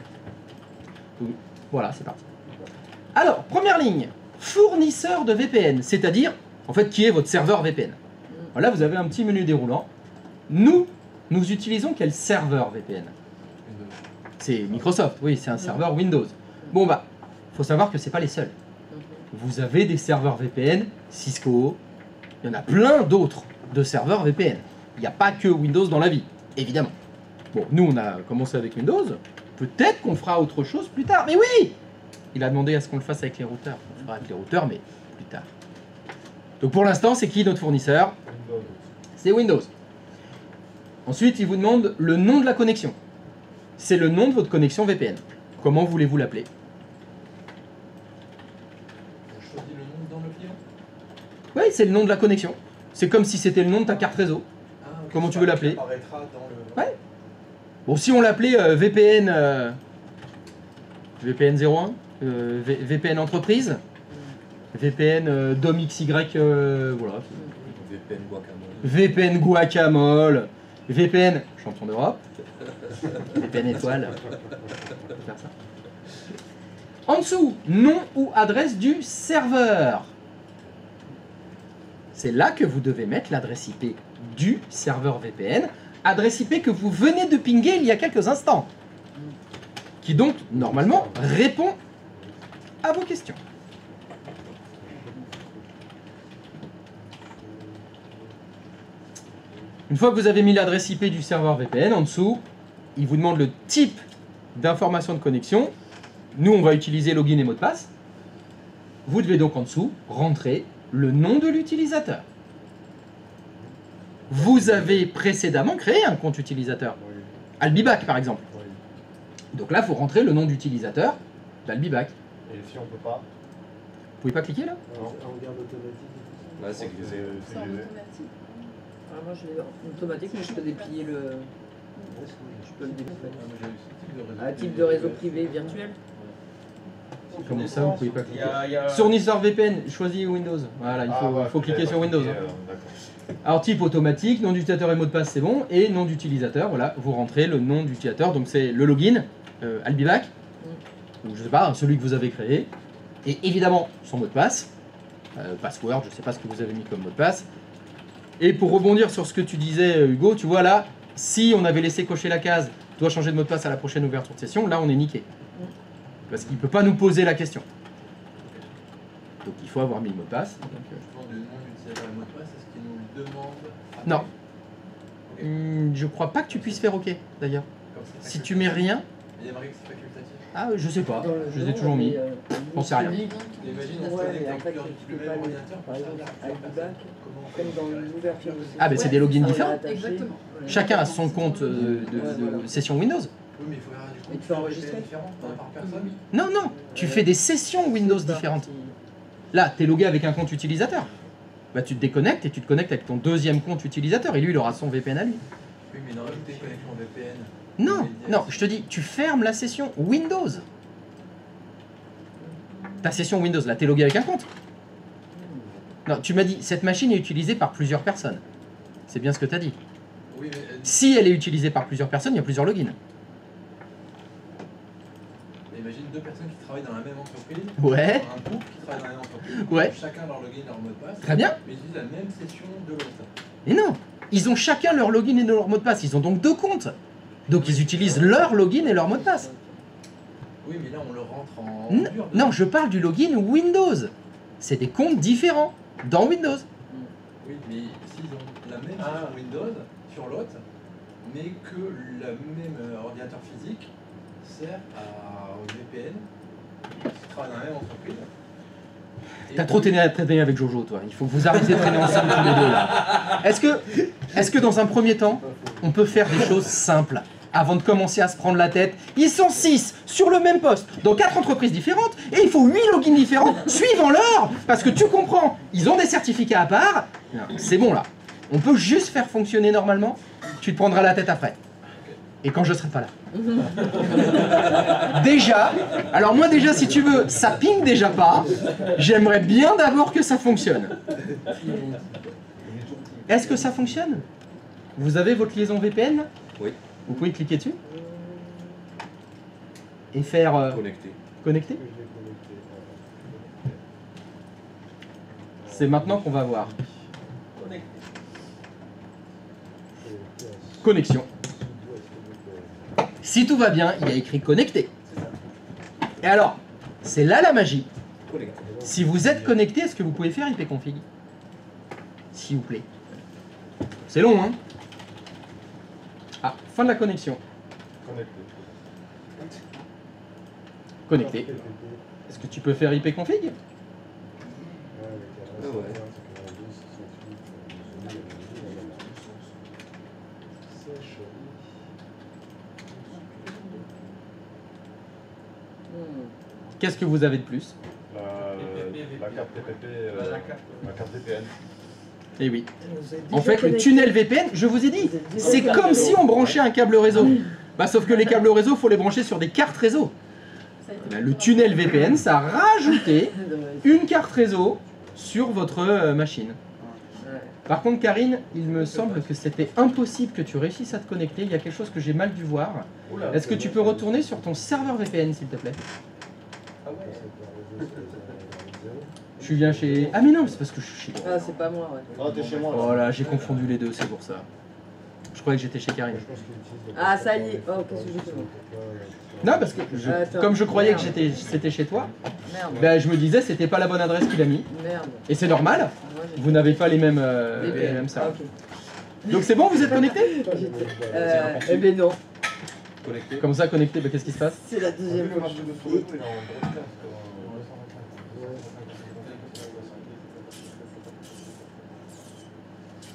Donc, voilà, c'est parti. Alors, première ligne, fournisseur de VPN, c'est-à-dire, en fait, qui est votre serveur VPN. Là, vous avez un petit menu déroulant. Nous utilisons quel serveur VPN? C'est Microsoft, oui, c'est un serveur Windows. Bon, bah, faut savoir que c'est pas les seuls. Vous avez des serveurs VPN, Cisco, il y en a plein d'autres de serveurs VPN. Il n'y a pas que Windows dans la vie, évidemment. Bon, nous, on a commencé avec Windows. Peut-être qu'on fera autre chose plus tard. Mais oui! Il a demandé à ce qu'on le fasse avec les routeurs. On le fera avec les routeurs, mais plus tard. Donc pour l'instant, c'est qui notre fournisseur? C'est Windows. Ensuite, il vous demande le nom de la connexion. C'est le nom de votre connexion VPN. Comment voulez-vous l'appeler? c'est le nom de la connexion. C'est comme si c'était le nom de ta carte réseau. Ah, ok, Comment tu ça veux l'appeler? apparaîtra dans le... Ouais. Bon, si on l'appelait VPN... VPN 01, VPN entreprise, VPN DOMXY, voilà. VPN Guacamole. VPN Guacamole, VPN champion d'Europe, VPN étoile. On peut faire ça. En dessous, nom ou adresse du serveur. C'est là que vous devez mettre l'adresse IP du serveur VPN, adresse IP que vous venez de pinguer il y a quelques instants, qui donc, normalement, répond à vos questions. Une fois que vous avez mis l'adresse IP du serveur VPN, en dessous, il vous demande le type d'information de connexion. Nous, on va utiliser login et mot de passe. Vous devez donc en dessous rentrer le nom de l'utilisateur. Vous avez précédemment créé un compte utilisateur. Oui. Albibac, par exemple. Oui. Donc là, il faut rentrer le nom d'utilisateur d'Albibac. Et si on peut pas, Vous pouvez pas cliquer là? En garde automatique. Ouais, c'est que C'est en automatique. Ah, moi, je l'ai en automatique, mais je peux déplier le. Je peux le déplier. Ah, moi, j'ai eu ce type de réseau. Un type de réseau privé virtuel. Comment ça, vous pouvez pas il y cliquer? a... il y a- Sur Nisor VPN, choisis Windows. Voilà, il faut cliquer sur Windows. Alors type automatique, nom d'utilisateur et mot de passe, c'est bon. Et nom d'utilisateur, voilà, vous rentrez le nom d'utilisateur. Donc c'est le login, Albibac, ou je sais pas, celui que vous avez créé. Et évidemment, son mot de passe, password, je sais pas ce que vous avez mis comme mot de passe. Et pour rebondir sur ce que tu disais, Hugo, tu vois là, si on avait laissé cocher la case, doit changer de mot de passe à la prochaine ouverture de session, là on est niqué. Parce qu'il ne peut pas nous poser la question. Donc il faut avoir mis le mot de passe. Donc, Je demande le nom d'utilisateur et mot de passe, est-ce qu'il nous le demande après? Non. Ok. Je crois pas que tu puisses faire OK d'ailleurs. Comme c'est Si tu mets rien, Il y a marqué que c'est facultatif. ah je sais pas, Dans le je les ai nom, toujours mis. mais, J'en sais rien. Imagine on Ouais, se mais connecte en avec fait, plusieurs tu le peux même pas ordinateur, par exemple, plusieurs Albibac, personnes. Comment on comme fait dans l'ouverture de Ah, mais c'est des logins on est différents. attaché. Exactement. Chacun a son compte de session Windows. Oui, mais il faut faire du coup Et tu fais enregistrer. différent par personne. Non, non, tu fais des sessions Windows différentes. Là, tu es logué avec un compte utilisateur. Bah, tu te déconnectes et tu te connectes avec ton deuxième compte utilisateur. Et lui, il aura son VPN à lui. Oui, mais il en rajouter connexion VPN. Non, non, je te dis, tu fermes la session Windows. Ta session Windows, là, t'es logué avec un compte. Non, tu m'as dit, cette machine est utilisée par plusieurs personnes. C'est bien ce que tu as dit. Oui, mais Si elle est utilisée par plusieurs personnes, il y a plusieurs logins. imagine deux personnes qui travaillent dans la même entreprise. Ouais. Un couple qui travaille dans la même entreprise. Ouais. Chacun leur login, leur mot de passe. Très bien. Mais ils utilisent la même session de l'autre. Mais non, ils ont chacun leur login et leur mot de passe. Ils ont donc deux comptes. Donc ils utilisent leur login et leur mot de passe. Oui, mais là on le rentre en N- dur. Non, je parle du login Windows. C'est des comptes différents dans Windows. Oui, mais s'ils ont la même session Windows sur l'autre, mais que le même ordinateur physique sert au VPN, qui travaille dans la même entreprise. T'as trop traîné avec Jojo, toi. Il faut que vous arrêtiez de traîner ensemble tous les deux là. Est-ce que dans un premier temps, on peut faire des choses simples avant de commencer à se prendre la tête? Ils sont 6 sur le même poste, dans 4 entreprises différentes, et il faut 8 logins différents suivant l'heure. Parce que tu comprends, ils ont des certificats à part. Non, c'est bon là. On peut juste faire fonctionner normalement. Tu te prendras la tête après. Et quand je serai pas là. Déjà, alors moi déjà si tu veux, ça ping déjà pas. J'aimerais bien d'abord que ça fonctionne. Est-ce que ça fonctionne? Vous avez votre liaison VPN là? Oui. Vous pouvez cliquer dessus et faire Connecté. connecter. Que je l'ai connecté. C'est maintenant qu'on va voir. Connecté. Connexion. Si tout va bien, il y a écrit connecté. Et alors, c'est là la magie. Connecté. Si vous êtes connecté, est-ce que vous pouvez faire ipconfig? S'il vous plaît. C'est long, hein? Ah, fin de la connexion. Connecté. Est-ce que tu peux faire ipconfig? Qu'est-ce que vous avez de plus? la carte TPP, la carte VPN. Et oui. En fait, le tunnel VPN, je vous ai dit, c'est comme si on branchait un câble réseau. Bah, sauf que les câbles réseau, il faut les brancher sur des cartes réseau. Bah, le tunnel VPN, ça a rajouté une carte réseau sur votre machine. Par contre, Karine, il me semble que c'était impossible que tu réussisses à te connecter. Il y a quelque chose que j'ai mal dû voir. Est-ce que tu peux retourner sur ton serveur VPN, s'il te plaît? Je viens chez... Ah mais non, c'est parce que je suis chez toi. Ah, c'est pas moi, ouais. Ah, t'es chez moi. Oh là, j'ai confondu les deux, c'est pour ça. Je croyais que j'étais chez Karine. Ah, ça y est. Oh, qu'est-ce que j'ai fait? Non, parce que comme je croyais que c'était chez toi, Merde. ben, je me disais c'était pas la bonne adresse qu'il a mis. Merde. Et c'est normal, vous n'avez pas les mêmes serveurs. Ok. Donc c'est bon, vous êtes connectés? Eh ben non. Connecté. Comme ça, connecté, ben, qu'est-ce qui se passe? C'est la deuxième fois.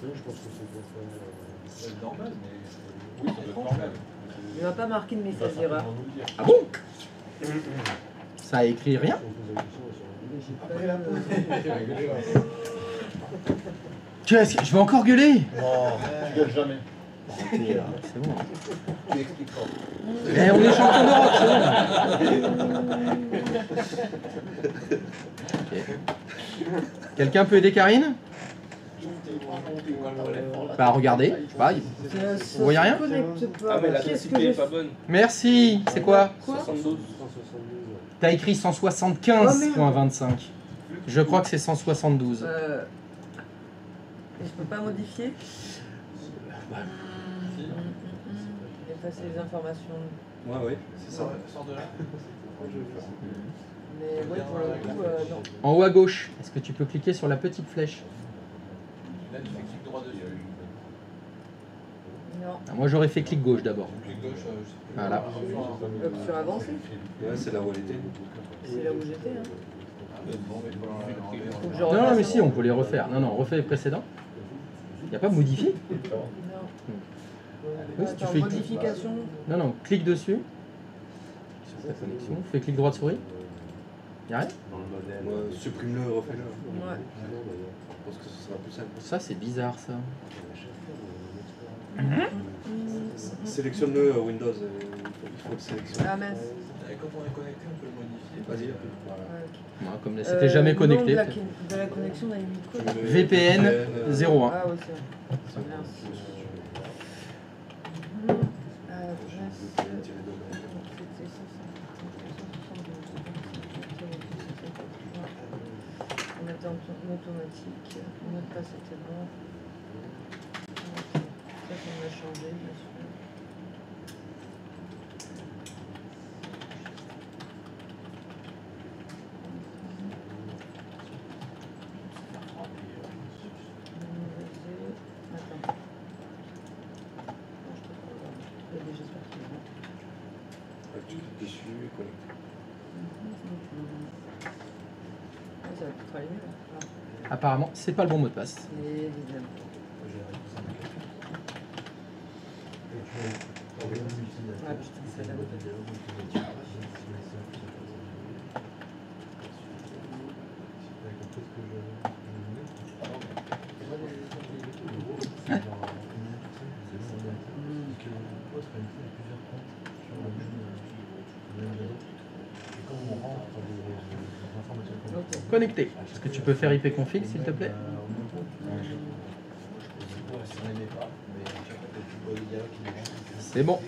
Je pense que c'est pour faire. C'est normal, mais Oui, ça doit être normal. Il m'a pas marqué de message d'erreur. Ah bon? Ça a écrit rien? Après la pause. Qu'est-ce que... Je vais encore gueuler? Non, tu gueules jamais. C'est bon. Tu expliques pas. Eh, on est champion d'Europe, c'est bon. Ok. Quelqu'un peut aider Karine? Bah regardez, je sais pas, vous voyez rien? Ah, mais l'adresse IP est pas bonne. Merci, c'est quoi? 72. T'as écrit 175.25. Je crois que c'est 172. Je peux pas modifier? Effacer les informations. Ouais, ouais, c'est ça. sort de là. Mais ouais, pour le coup, non. En haut à gauche, est-ce que tu peux cliquer sur la petite flèche? Là, tu fais clic droit dessus. Non. Ah, moi j'aurais fait clic gauche d'abord. Clic gauche, je sais plus. Voilà. Option avancée. Ouais, c'est là où elle était. C'est là où j'étais. Hein. Bon, mais il faut Faut que je Non, refasse mais si, avant. on peut les refaire. Non, non, refais les précédents. Il n'y a pas modifié? Non. Oui, si tu Attends, fais... modification. Non, non, clique dessus. Sur ta connexion. Fais clic droit de souris. Il n'y a rien? Ouais, supprime-le, refais-le. Ouais. Je pense que ce sera plus simple. Ça, c'est bizarre, ça. Sélectionne-le Windows, il faut le sélectionner. Ah mince. Et quand on est connecté, on peut le modifier. Vas-y. Ouais, ok. Moi, comme c'était jamais connecté. nom de peut-être. la connexion, on a mis quoi? VPN 01. Ah ouais, c'est vrai. Merci. On mettait en automatique. Le mot de passe était bon. Ça, on a changé, bien sûr. Attends. Non, je peux pas voir. J'espère qu'il est bon. Tu cliques dessus et connecte. Ça va peut-être aller mieux là. Apparemment, c'est pas le bon mot de passe. Évidemment. Ah putain, c'est là. Connecté. Est-ce que tu peux faire IP config, s'il te plaît? C'est bon.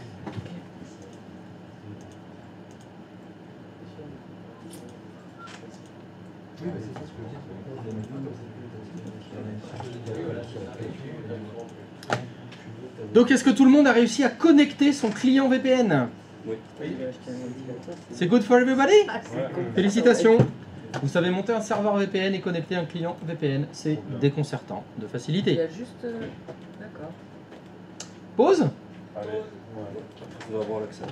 Donc, est-ce que tout le monde a réussi à connecter son client VPN? Oui. C'est good for everybody? Félicitations. Vous savez monter un serveur VPN et connecter un client VPN. C'est déconcertant de Il y facilité. a juste. D'accord. Pause? On va avoir l'accès.